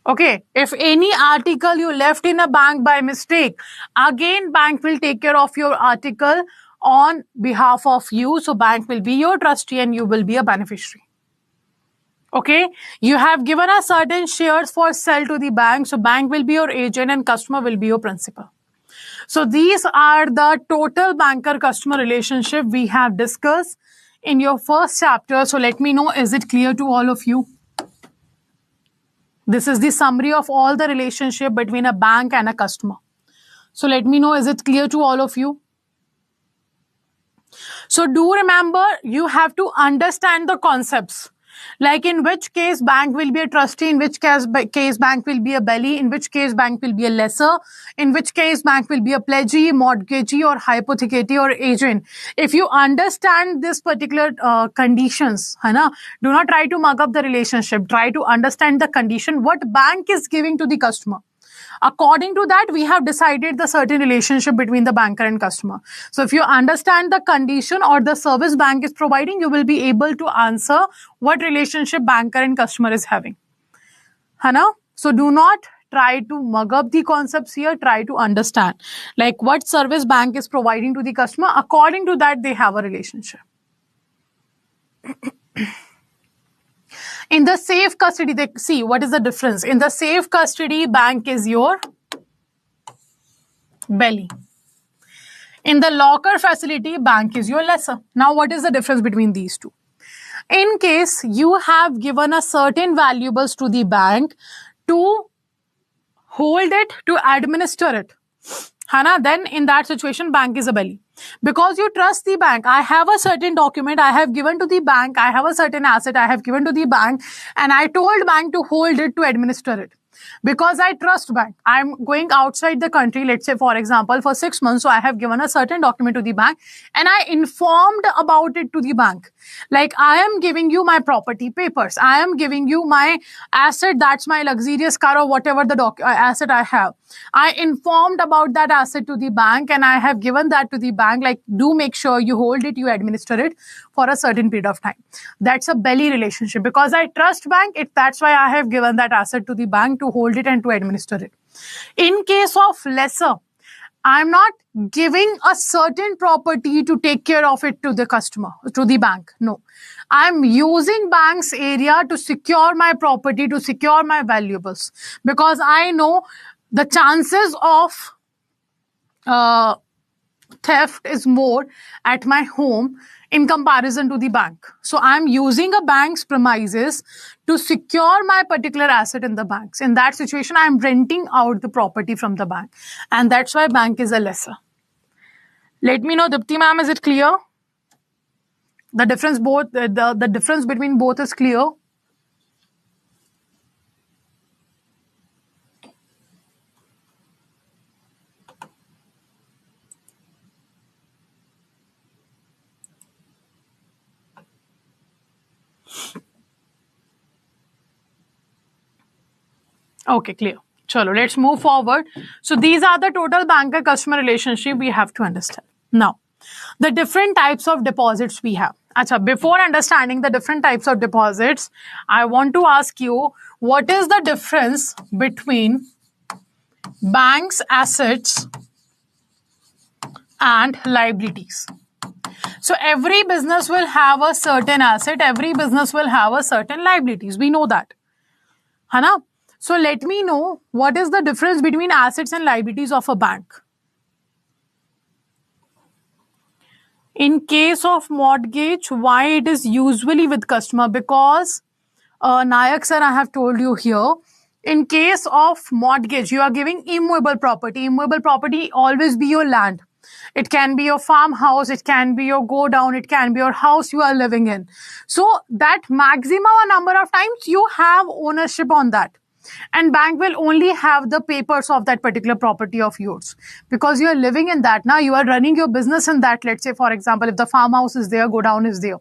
Okay. If any article you left in a bank by mistake, again, bank will take care of your article on behalf of you. So bank will be your trustee and you will be a beneficiary. Okay. You have given a certain shares for sale to the bank. So bank will be your agent and customer will be your principal. So these are the total banker customer relationship we have discussed in your first chapter. So let me know, is it clear to all of you? This is the summary of all the relationship between a bank and a customer. So let me know, is it clear to all of you? So do remember, you have to understand the concepts. Like in which case bank will be a trustee, in which case bank will be a belly, in which case bank will be a lesser, in which case bank will be a pledgee, mortgagee or hypothecatee or agent. If you understand this particular conditions, do not try to mug up the relationship. Try to understand the condition, what bank is giving to the customer. According to that, we have decided the certain relationship between the banker and customer. So if you understand the condition or the service bank is providing, you will be able to answer what relationship banker and customer is having. So do not try to mug up the concepts here. Try to understand like what service bank is providing to the customer. According to that, they have a relationship. In the safe custody, see what is the difference. In the safe custody, bank is your belly. In the locker facility, bank is your lesser. Now, what is the difference between these two? In case you have given a certain valuables to the bank to hold it, to administer it, then in that situation, bank is a belly. Because you trust the bank. I have a certain document I have given to the bank. I have a certain asset I have given to the bank. And I told bank to hold it, to administer it. Because I trust bank. I'm going outside the country, let's say for example, for 6 months. So I have given a certain document to the bank and I informed about it to the bank. Like I am giving you my property papers. I am giving you my asset. That's my luxurious car or whatever the asset I have. I informed about that asset to the bank and I have given that to the bank. Like do make sure you hold it, you administer it for a certain period of time. That's a belly relationship because I trust bank. That's why I have given that asset to the bank to hold it and to administer it. In case of lesser, I'm not giving a certain property to take care of it to the customer, to the bank. No. I'm using bank's area to secure my property, to secure my valuables. Because I know the chances of theft is more at my home in comparison to the bank. So I'm using a bank's premises to secure my particular asset in the banks. In that situation, I'm renting out the property from the bank. And that's why bank is a lesser. Let me know, Dipti ma'am, is it clear? The difference the difference between both is clear. Okay, clear. Chalo, let's move forward. So these are the total banker-customer relationship we have to understand. Now, the different types of deposits we have. Achha, before understanding the different types of deposits, I want to ask you, what is the difference between banks' assets and liabilities? So every business will have a certain asset, every business will have a certain liabilities. We know that. Hana? So let me know, what is the difference between assets and liabilities of a bank? In case of mortgage, why it is usually with customer? Because Nayak sir, I have told you here, in case of mortgage, you are giving immovable property. Immovable property always be your land. It can be your farmhouse, it can be your go down, it can be your house you are living in. So that maximum number of times you have ownership on that. And bank will only have the papers of that particular property of yours because you are living in that. Now you are running your business in that. Let's say, for example, if the farmhouse is there, go down is there.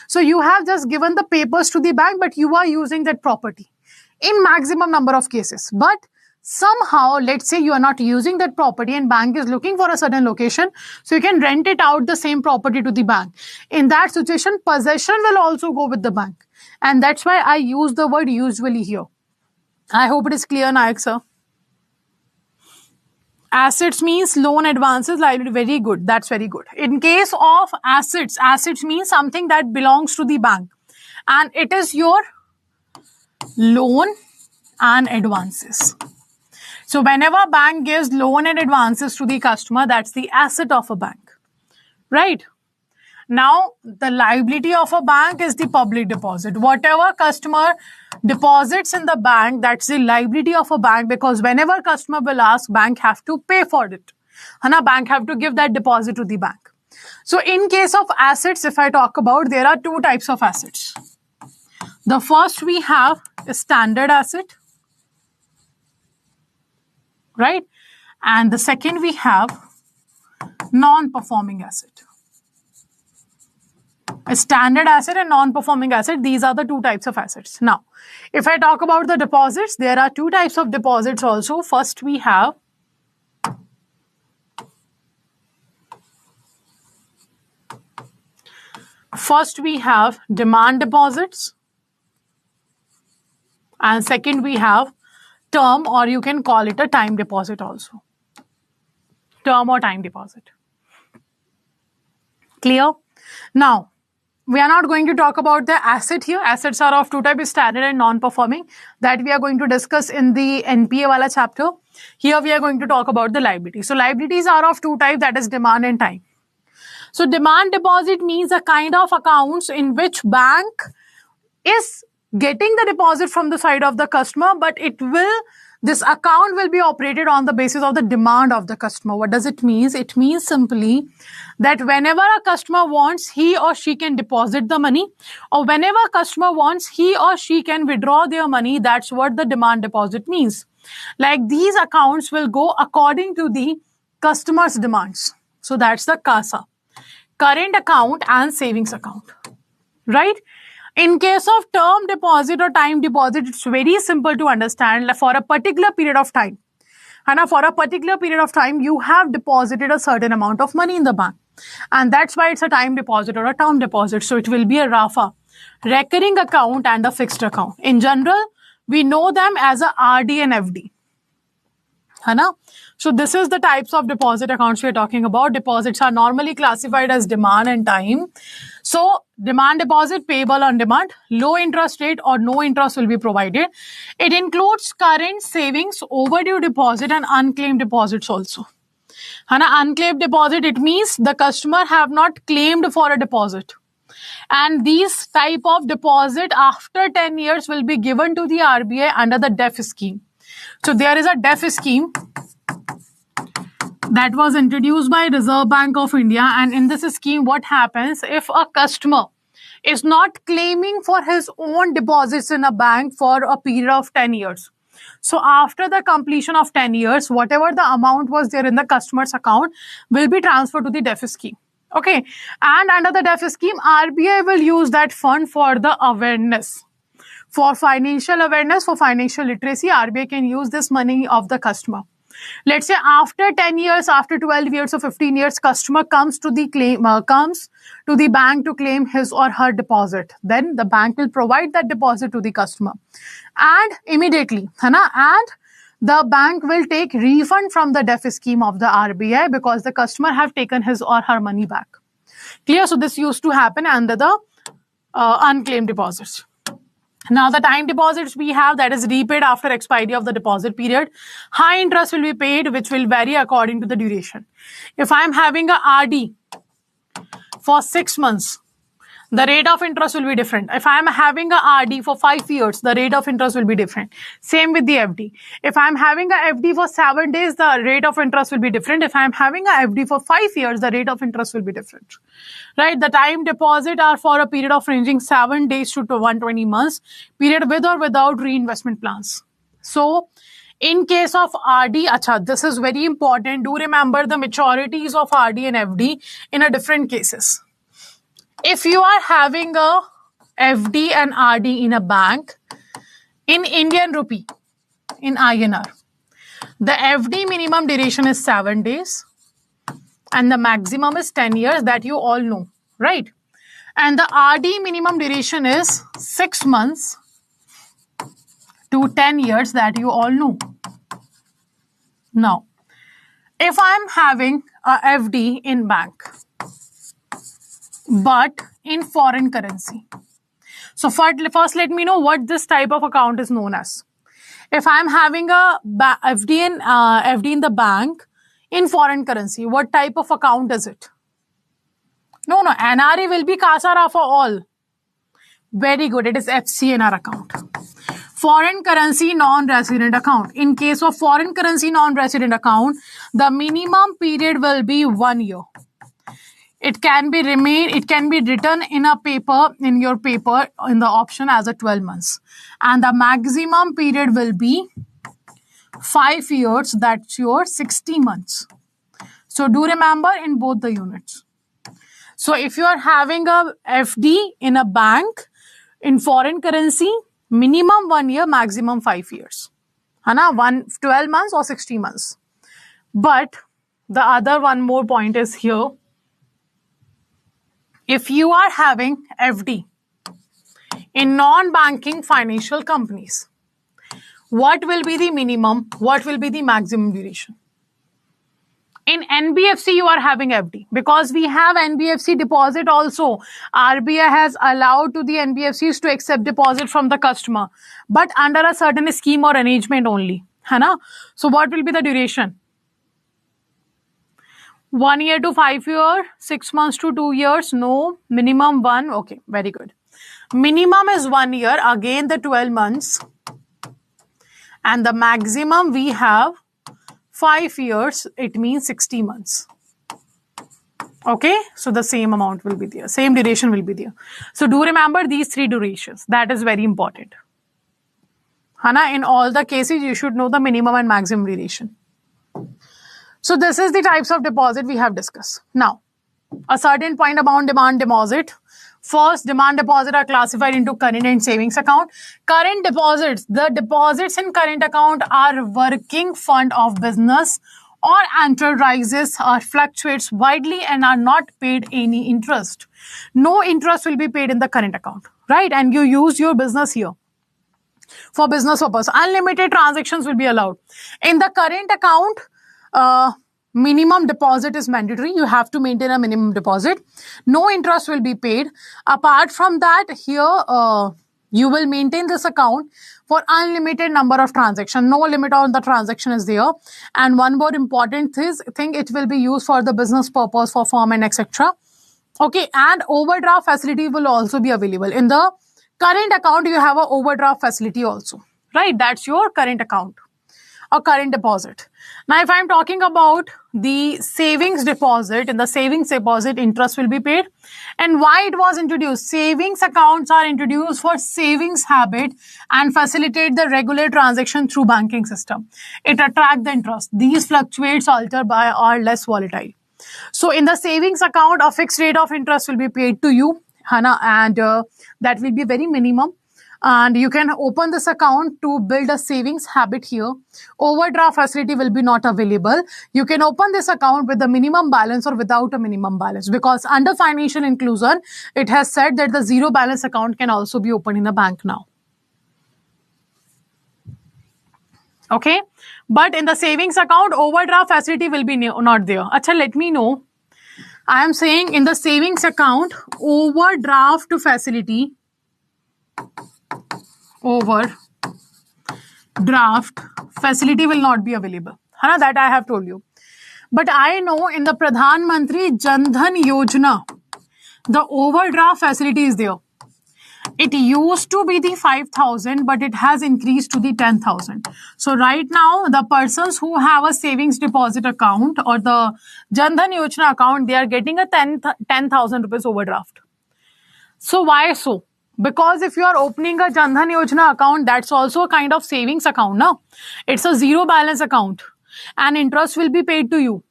So you have just given the papers to the bank, but you are using that property in maximum number of cases. But somehow, let's say you are not using that property and bank is looking for a certain location, so you can rent it out the same property to the bank. In that situation, possession will also go with the bank. And that's why I use the word usually here. I hope it is clear, Nayak sir. Assets means loan, advances, liability. Very good. That's very good. In case of assets, assets means something that belongs to the bank. And it is your loan and advances. So whenever bank gives loan and advances to the customer, that's the asset of a bank. Right? Now, the liability of a bank is the public deposit. Whatever customer deposits in the bank, that's the liability of a bank, because whenever customer will ask, bank have to pay for it. Hana, bank have to give that deposit to the bank. So in case of assets, if I talk about, there are two types of assets. The first we have is standard asset. Right? And the second we have non-performing asset. A standard asset and non-performing asset, these are the two types of assets. Now, if I talk about the deposits, there are two types of deposits also. First, we have demand deposits. And second, we have term, or you can call it a time deposit also. Term or time deposit. Clear? Now, we are not going to talk about the asset here. Assets are of two types, standard and non-performing, that we are going to discuss in the NPA wala chapter. Here we are going to talk about the liabilities. So liabilities are of two types, that is demand and time. So demand deposit means a kind of accounts in which bank is getting the deposit from the side of the customer, but this account will be operated on the basis of the demand of the customer. What does it mean? It means simply that whenever a customer wants, he or she can deposit the money, or whenever a customer wants, he or she can withdraw their money. That's what the demand deposit means. Like these accounts will go according to the customer's demands. So that's the CASA, current account and savings account, right? In case of term deposit or time deposit, it's very simple to understand. For a particular period of time, and for a particular period of time, you have deposited a certain amount of money in the bank. And that's why it's a time deposit or a term deposit. So it will be a RAFA, recurring account and a fixed account. In general, we know them as a RD and FD. है ना? So this is the types of deposit accounts we are talking about. Deposits are normally classified as demand and time. So demand deposit payable on demand, low interest rate or no interest will be provided. It includes current savings, overdue deposit and unclaimed deposits also. है ना? Unclaimed deposit, it means the customer have not claimed for a deposit. And these type of deposit after 10 years will be given to the RBI under the DEF scheme. So there is a DEF scheme that was introduced by Reserve Bank of India, and in this scheme what happens if a customer is not claiming for his own deposits in a bank for a period of 10 years. So after the completion of 10 years, whatever the amount was there in the customer's account will be transferred to the DEF scheme. Okay, and under the DEF scheme, RBI will use that fund for the awareness. For financial awareness, for financial literacy, RBI can use this money of the customer. Let's say after 10 years, after 12 years or 15 years, customer comes to the bank to claim his or her deposit. Then the bank will provide that deposit to the customer. And immediately, and the bank will take refund from the DEF scheme of the RBI because the customer have taken his or her money back. Clear? So this used to happen under the unclaimed deposits. Now the time deposits we have, that is repaid after expiry of the deposit period. High interest will be paid, which will vary according to the duration. If I am having a RD for 6 months, the rate of interest will be different. If I am having a RD for 5 years, the rate of interest will be different. Same with the FD. If I am having a FD for 7 days, the rate of interest will be different. If I am having a FD for 5 years, the rate of interest will be different. Right? The time deposit are for a period of ranging 7 days to 120 months, period with or without reinvestment plans. So, in case of RD, this is very important. Do remember the maturities of RD and FD in a different cases. If you are having a FD and RD in a bank in Indian rupee, in INR, the FD minimum duration is 7 days and the maximum is 10 years, that you all know, right? And the RD minimum duration is 6 months to 10 years, that you all know. Now, if I am having a FD in bank, but in foreign currency. So first let me know what this type of account is known as. If I am having a FD in the bank in foreign currency, what type of account is it? No, NRE will be CASA for all. Very good, it is FCNR account. Foreign currency non-resident account. In case of foreign currency non-resident account, the minimum period will be 1 year. It can be written in a paper, in your paper, in the option as a 12 months. And the maximum period will be 5 years, that's your 60 months. So do remember in both the units. So if you are having a FD in a bank in foreign currency, minimum 1 year, maximum 5 years. 12 months or 60 months. But the other one more point is here. If you are having FD in non-banking financial companies, what will be the minimum? What will be the maximum duration? In NBFC, you are having FD because we have NBFC deposit also. RBI has allowed to the NBFCs to accept deposit from the customer, but under a certain scheme or arrangement only. So what will be the duration? 1 year to 5 years, 6 months to 2 years, no, minimum 1, okay, very good. Minimum is 1 year, again the 12 months, and the maximum we have 5 years, it means 60 months. Okay, so the same amount will be there, same duration will be there. So do remember these 3 durations, that is very important. In all the cases, you should know the minimum and maximum duration. So this is the types of deposit we have discussed. Now, a certain point about demand deposit. First, demand deposit are classified into current and savings account. Current deposits, the deposits in current account are working fund of business or enterprises or fluctuates widely and are not paid any interest. No interest will be paid in the current account, right? And you use your business here. for business purpose. Unlimited transactions will be allowed. In the current account, minimum deposit is mandatory. You have to maintain a minimum deposit. No interest will be paid. Apart from that, here you will maintain this account for unlimited number of transactions. No limit on the transaction is there. And one more important thing, it will be used for the business purpose, for firm and etc. Okay, and overdraft facility will also be available. In the current account, you have an overdraft facility also, right? That's your current account or current deposit. Now, if I'm talking about the savings deposit, in the savings deposit, interest will be paid. And why it was introduced? Savings accounts are introduced for savings habit and facilitate the regular transaction through banking system. It attracts the interest. These fluctuates altered by are less volatile. So in the savings account, a fixed rate of interest will be paid to you, Hana, and that will be very minimum. And you can open this account to build a savings habit here. Overdraft facility will be not available. You can open this account with a minimum balance or without a minimum balance, because under financial inclusion, it has said that the zero balance account can also be opened in a bank now. Okay, but in the savings account, overdraft facility will be not there. Acha, let me know. I am saying in the savings account, overdraft facility will not be available. Hana, that I have told you. But I know in the Pradhan Mantri Jan Dhan Yojana, the overdraft facility is there. It used to be the 5,000, but it has increased to the 10,000. So right now, the persons who have a savings deposit account or the Jan Dhan Yojana account, they are getting a 10,000 rupees overdraft. So why so? Because if you are opening a Jan Dhan Yojana account, that's also a kind of savings account, no? It's a zero balance account and interest will be paid to you.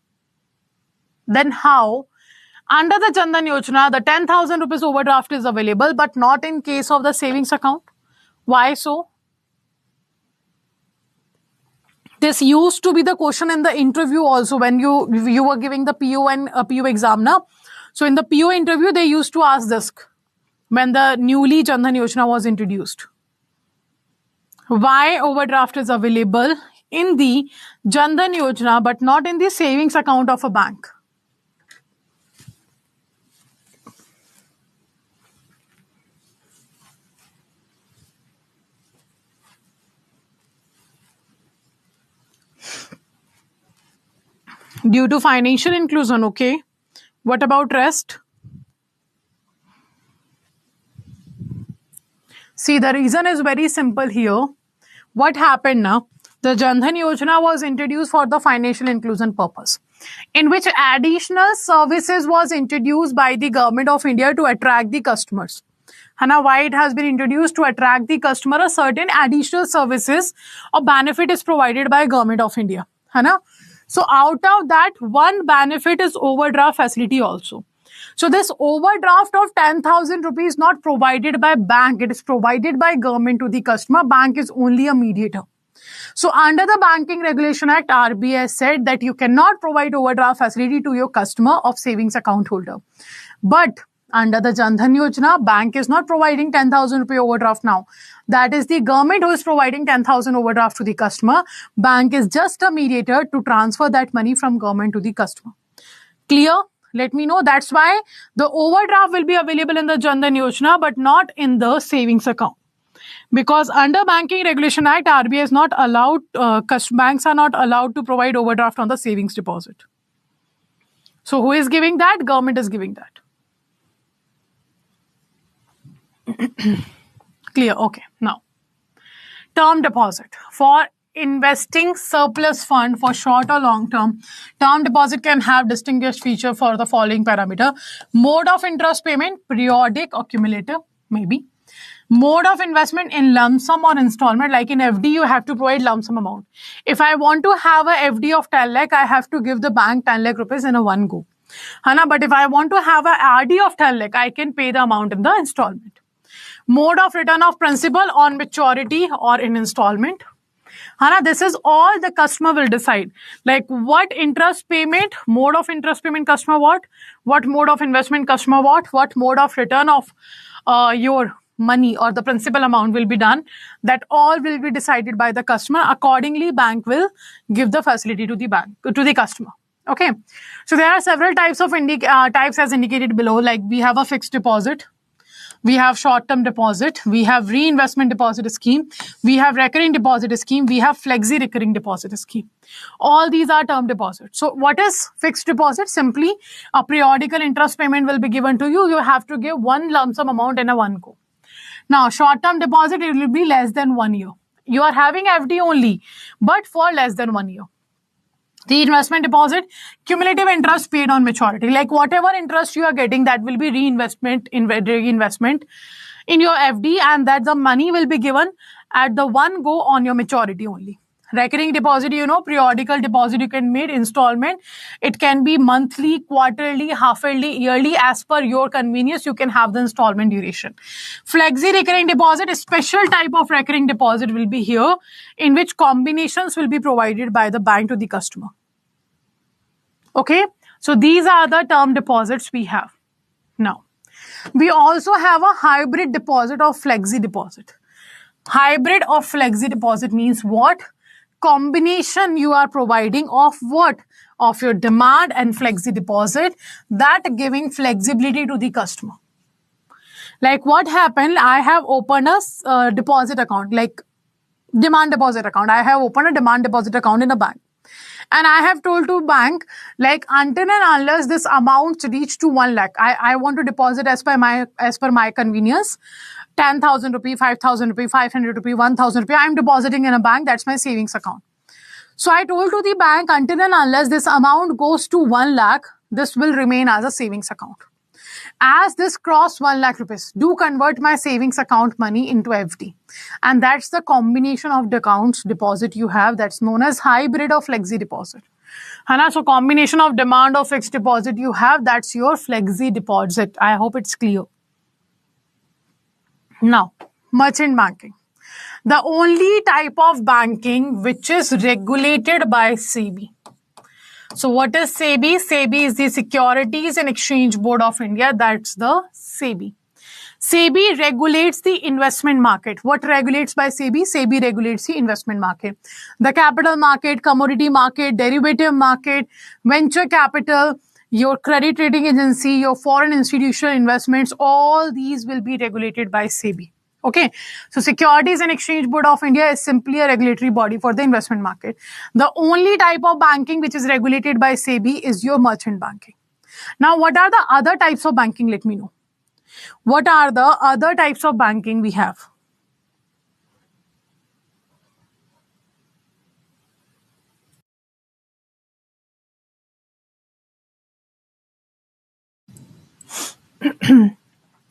Then how? Under the Jan Dhan Yojana, the 10,000 rupees overdraft is available, but not in case of the savings account. Why so? This used to be the question in the interview also when you were giving the PO and PO exam now. So in the PO interview, they used to ask this when the newly Jan Dhan Yojana was introduced. Why overdraft is available in the Jan Dhan Yojana but not in the savings account of a bank? Due to financial inclusion, okay. What about rest? See, the reason is very simple here. What happened now? The Jan Dhan Yojana was introduced for the financial inclusion purpose, in which additional services was introduced by the government of India to attract the customers. Hana, why it has been introduced? To attract the customer, a certain additional services or benefit is provided by government of India. Hana? So out of that, one benefit is overdraft facility also. So this overdraft of 10,000 rupees not provided by bank, it is provided by government to the customer. Bank is only a mediator. So under the Banking Regulation Act, RBI said that you cannot provide overdraft facility to your customer of savings account holder. But under the Jan Dhan Yojana, bank is not providing 10,000 rupee overdraft now. That is the government who is providing 10,000 overdraft to the customer. Bank is just a mediator to transfer that money from government to the customer. Clear? Let me know. That's why the overdraft will be available in the Jan Dhan Yojana but not in the savings account. Because under Banking Regulation Act, RBI is not allowed, banks are not allowed to provide overdraft on the savings deposit. So who is giving that? Government is giving that. Clear? Okay. Now, term deposit. For investing surplus fund for short or long term, term deposit can have distinguished feature for the following parameter. Mode of interest payment, periodic or cumulative, maybe. Mode of investment in lump sum or installment, like in FD, you have to provide lump sum amount. If I want to have a FD of 10 lakh, I have to give the bank 10 lakh rupees in a one go. Hana, but if I want to have a RD of 10 lakh, I can pay the amount in the installment. Mode of return of principal on maturity or in installment. Hana, this is all the customer will decide. Like what interest payment, mode of interest payment customer what mode of investment customer what mode of return of your money or the principal amount will be done, that all will be decided by the customer. Accordingly, bank will give the facility to the customer. Okay, so there are several types of types as indicated below. Like we have a fixed deposit, we have short-term deposit, we have reinvestment deposit scheme, we have recurring deposit scheme, we have flexi recurring deposit scheme. All these are term deposits. So what is fixed deposit? Simply a periodical interest payment will be given to you. You have to give one lump sum amount in a one go. Now, short-term deposit, it will be less than 1 year. You are having FD only, but for less than 1 year. The investment deposit, cumulative interest paid on maturity. Like whatever interest you are getting, that will be reinvestment in your FD, and that the money will be given at the one go on your maturity only. Recurring deposit, periodical deposit you can make installment. It can be monthly, quarterly, half-yearly, yearly, as per your convenience. You can have the installment duration. Flexi recurring deposit, a special type of recurring deposit will be here, in which combinations will be provided by the bank to the customer. Okay, so these are the term deposits we have. Now, we also have a hybrid deposit or flexi deposit. Hybrid or flexi deposit means what? Combination you are providing of what? Of your demand and flexi deposit, that giving flexibility to the customer. Like what happened, I have opened a deposit account, like demand deposit account. I have opened a demand deposit account in a bank. And I have told to bank, like until and unless this amount reach to 1 lakh, I want to deposit as per my convenience. 10,000 rupee, 5,000 rupee, 500 rupee, 1,000 rupee. I'm depositing in a bank. That's my savings account. So I told to the bank, until and unless this amount goes to 1 lakh, this will remain as a savings account. As this cross 1 lakh rupees, do convert my savings account money into FD. And that's the combination of the accounts deposit you have. That's known as hybrid or flexi deposit. So combination of demand or fixed deposit you have, that's your flexi deposit. I hope it's clear. Now, merchant banking. The only type of banking which is regulated by SEBI. So what is SEBI? SEBI is the Securities and Exchange Board of India. That's the SEBI. SEBI regulates the investment market. What regulates by SEBI? SEBI regulates the investment market. The capital market, commodity market, derivative market, venture capital, your credit rating agency, your foreign institutional investments, all these will be regulated by SEBI. Okay, so Securities and Exchange Board of India is simply a regulatory body for the investment market. The only type of banking which is regulated by SEBI is your merchant banking. Now, what are the other types of banking? Let me know. What are the other types of banking we have?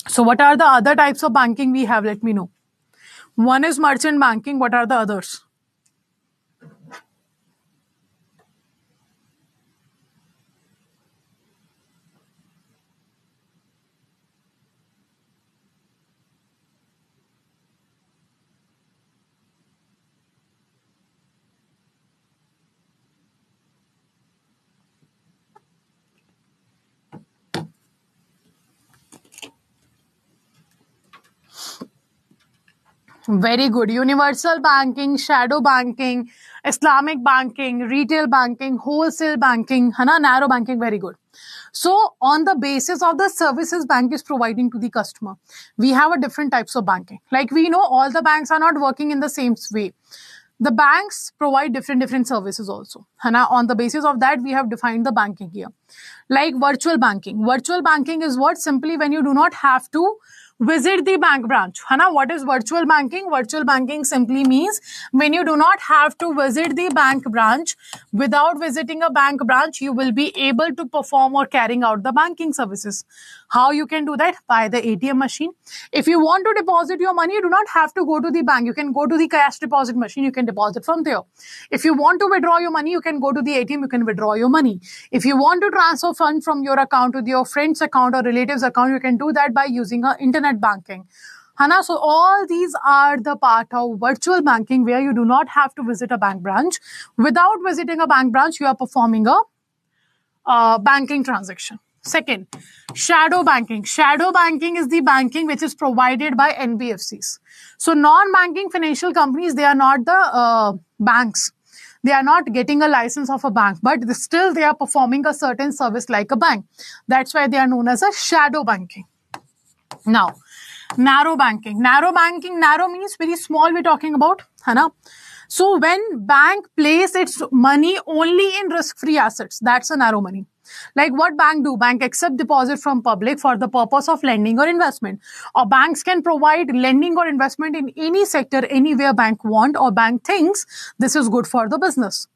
So what are the other types of banking we have? Let me know. One is merchant banking. What are the others? Very good. Universal banking, shadow banking, Islamic banking, retail banking, wholesale banking, narrow banking. Very good. So on the basis of the services bank is providing to the customer, we have a different types of banking. Like we know all the banks are not working in the same way. The banks provide different services also. On the basis of that, we have defined the banking here. Like virtual banking. Virtual banking is what? Simply when you do not have to visit the bank branch. What is virtual banking? Virtual banking simply means when you do not have to visit the bank branch. Without visiting a bank branch, you will be able to perform or carrying out the banking services. How you can do that? By the ATM machine. If you want to deposit your money, you do not have to go to the bank. You can go to the cash deposit machine. You can deposit from there. If you want to withdraw your money, you can go to the ATM. You can withdraw your money. If you want to transfer funds from your account to your friend's account or relative's account, you can do that by using an internet banking. So all these are the part of virtual banking where you do not have to visit a bank branch. Without visiting a bank branch, you are performing a banking transaction. Second, shadow banking. Shadow banking is the banking which is provided by NBFCs. So non-banking financial companies, they are not the banks. They are not getting a license of a bank, but still they are performing a certain service like a bank. That's why they are known as a shadow banking. Now, narrow banking. Narrow banking, narrow means very small we're talking about. है ना? So when bank place its money only in risk-free assets, that's a narrow money. Like what bank do? Bank accept deposit from public for the purpose of lending or investment. Or banks can provide lending or investment in any sector, anywhere bank want or bank thinks this is good for the business.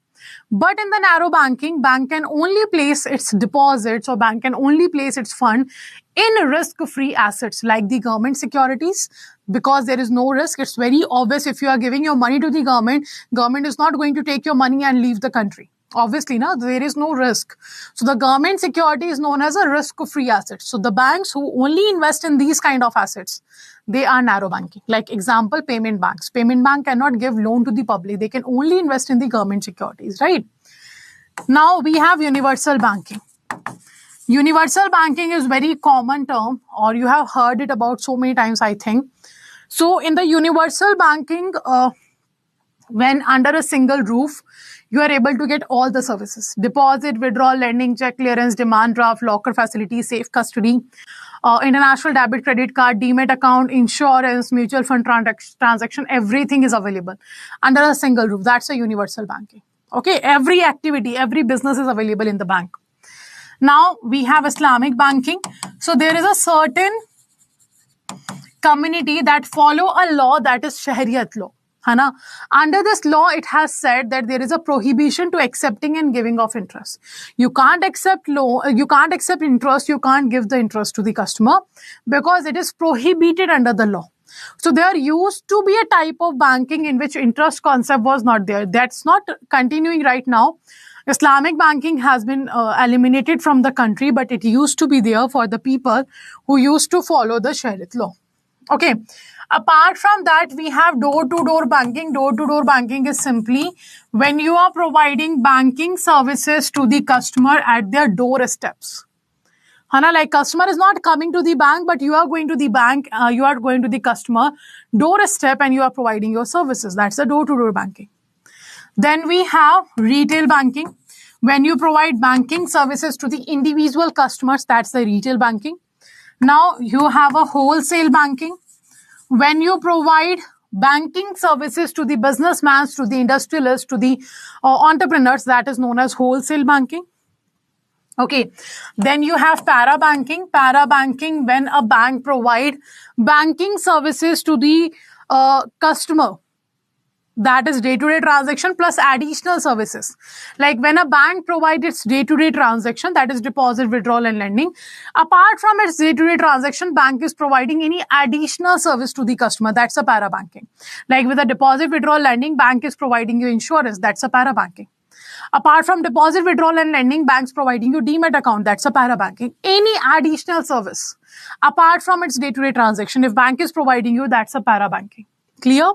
But in the narrow banking, bank can only place its deposits or bank can only place its fund in risk-free assets like the government securities, because there is no risk. It's very obvious if you are giving your money to the government is not going to take your money and leave the country. Obviously, no, there is no risk. So the government security is known as a risk-free asset. So the banks who only invest in these kind of assets, they are narrow banking. Like example, payment banks. Payment bank cannot give loan to the public. They can only invest in the government securities, right? Now we have universal banking. Universal banking is very common term, or you have heard it about so many times, I think. So in the universal banking, when under a single roof, you are able to get all the services: deposit, withdrawal, lending, check clearance, demand draft, locker facility, safe custody, international debit credit card, demat account, insurance, mutual fund transaction, everything is available under a single roof. That's a universal banking. Okay, every activity, every business is available in the bank. Now we have Islamic banking. So there is a certain community that follow a law that is Shariat law. Hana? Under this law, it has said that there is a prohibition to accepting and giving of interest. You can't accept loan, you can't accept interest, you can't give the interest to the customer because it is prohibited under the law. So there used to be a type of banking in which interest concept was not there. That's not continuing right now. Islamic banking has been eliminated from the country, but it used to be there for the people who used to follow the Shariat law. Okay. Apart from that, we have door-to-door banking. Door-to-door banking is simply when you are providing banking services to the customer at their doorsteps. Hana, like customer is not coming to the bank, but you are going to the bank, you are going to the customer doorstep and you are providing your services. That's the door-to-door banking. Then we have retail banking. When you provide banking services to the individual customers, that's the retail banking. Now you have a wholesale banking. When you provide banking services to the businessmen, to the industrialists, to the entrepreneurs, that is known as wholesale banking. Okay. Then you have para banking. Para banking, when a bank provide banking services to the customer. That is day-to-day transaction plus additional services. Like when a bank provides its day-to-day transaction, that is deposit, withdrawal and lending. Apart from its day-to-day transaction, bank is providing any additional service to the customer. That's a para banking. Like with a deposit, withdrawal, lending, bank is providing you insurance. That's a para banking. Apart from deposit, withdrawal and lending, banks providing you demat account. That's a para banking. Any additional service apart from its day-to-day transaction, if bank is providing you, that's a para banking. Clear?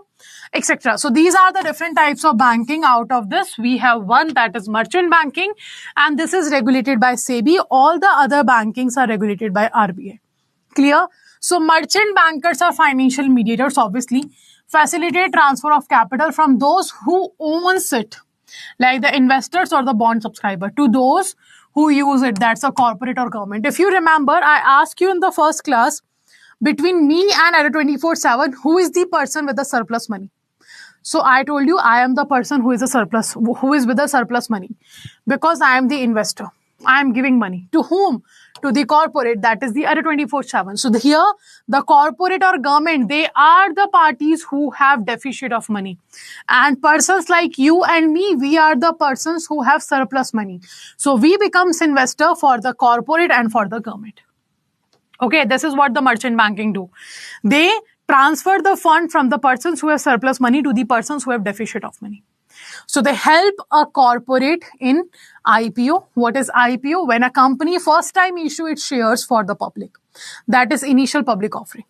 Etc. So these are the different types of banking. Out of this, we have one that is merchant banking, and this is regulated by SEBI. All the other bankings are regulated by RBI. Clear? So merchant bankers are financial mediators, obviously, facilitate transfer of capital from those who owns it, like the investors or the bond subscriber, to those who use it. That's a corporate or government. If you remember, I asked you in the first class, between me and Adda 24/7, who is the person with the surplus money? So I told you I am the person who is with the surplus money, because I am the investor. I am giving money. To whom? To the corporate, that is the Adda 24/7. So here, the corporate or government, they are the parties who have deficit of money. And persons like you and me, we are the persons who have surplus money. So we becomes investor for the corporate and for the government. Okay, this is what the merchant banking do. They transfer the fund from the persons who have surplus money to the persons who have deficit of money. So they help a corporate in IPO. What is IPO? When a company first time issue its shares for the public. That is initial public offering.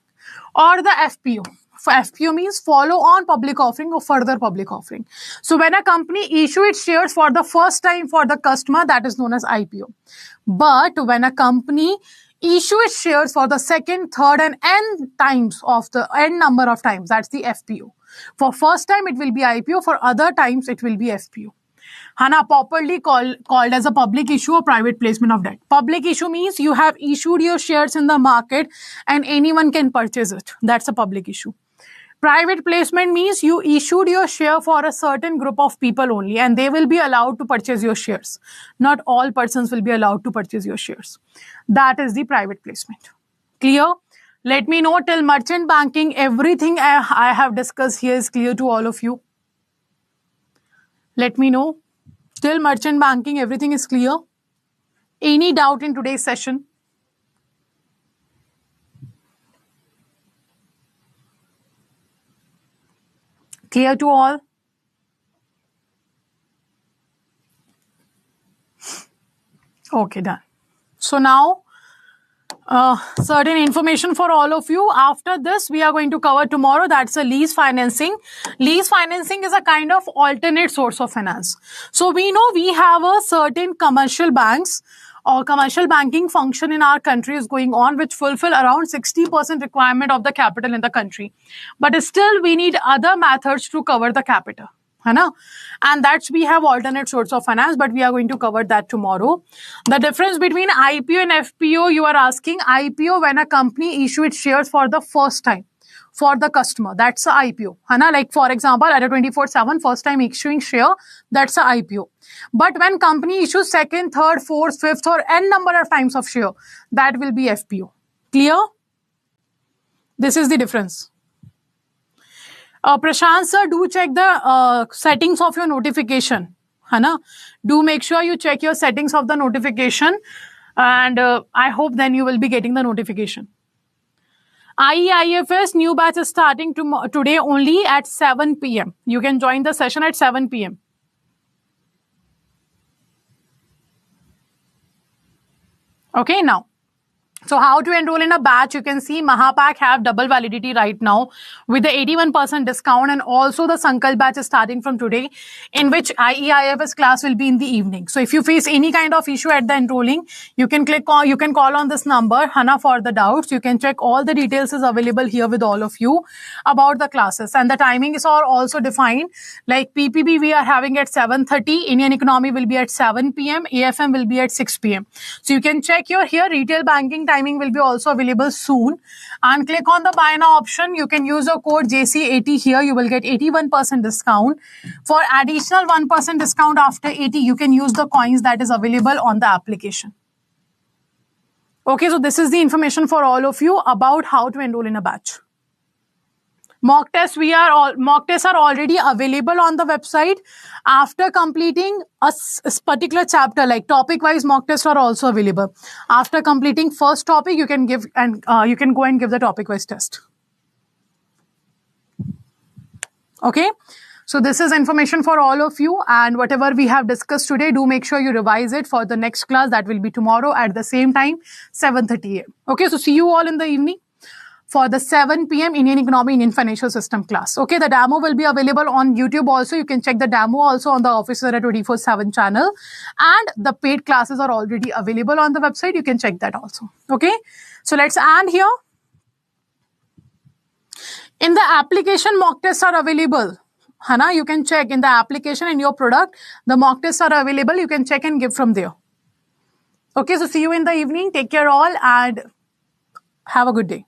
Or the FPO, FPO means follow on public offering or further public offering. So when a company issue its shares for the first time for the customer, that is known as IPO. But when a company issue its shares for the second, third and n number of times, that's the FPO. For first time it will be IPO, for other times it will be FPO. Hana, properly called as a public issue or private placement of debt. Public issue means you have issued your shares in the market and anyone can purchase it. That's a public issue. Private placement means you issued your share for a certain group of people only and they will be allowed to purchase your shares. Not all persons will be allowed to purchase your shares. That is the private placement. Clear? Let me know till merchant banking, everything I have discussed here is clear to all of you. Let me know. Till merchant banking, everything is clear. Any doubt in today's session? Clear to all? Okay, done. So now, certain information for all of you. After this, we are going to cover tomorrow. That's a lease financing. Lease financing is a kind of alternate source of finance. So we know we have a certain commercial banks or commercial banking function in our country is going on, which fulfill around 60% requirement of the capital in the country. But still, we need other methods to cover the capital. And that's we have alternate source of finance, but we are going to cover that tomorrow. The difference between IPO and FPO, you are asking. IPO when a company issue its shares for the first time for the customer, that's a IPO. Like for example, Adda 24/7 first time issuing share, that's a IPO. But when company issues second, third, fourth, fifth or n number of times of share, that will be FPO. Clear? This is the difference. Prashant sir, do check the settings of your notification. Do make sure you check your settings of the notification and I hope then you will be getting the notification. IEIFS new batch is starting today only at 7 p.m. You can join the session at 7 p.m. Okay, now. So how to enroll in a batch? You can see Mahapak have double validity right now with the 81% discount, and also the Sankalp batch is starting from today, in which IEIFS class will be in the evening. So if you face any kind of issue at the enrolling, you can call on this number, Hana, for the doubts. You can check all the details is available here with all of you about the classes, and the timings are also defined. Like PPB we are having at 7:30, Indian economy will be at 7 p.m, AFM will be at 6 p.m. So you can check your here retail banking timing will be also available soon, and click on the buy now option. You can use the code JC80 here. You will get 81% discount. For additional 1% discount after 80, you can use the coins that is available on the application. Okay, so this is the information for all of you about how to enroll in a batch. Mock tests are already available on the website. After completing a particular chapter, like topic wise mock tests are also available. After completing first topic, you can give and you can go and give the topic wise test. Okay, so this is information for all of you, and whatever we have discussed today, do make sure you revise it for the next class that will be tomorrow at the same time, 7:30 a.m. Okay, so see you all in the evening for the 7 p.m. Indian Economy, Indian Financial System class. Okay, the demo will be available on YouTube also. You can check the demo also on the Officer 24/7 channel. And the paid classes are already available on the website. You can check that also. Okay, so let's end here. In the application, mock tests are available. Hana, you can check in the application in your product. The mock tests are available. You can check and give from there. Okay, so see you in the evening. Take care all and have a good day.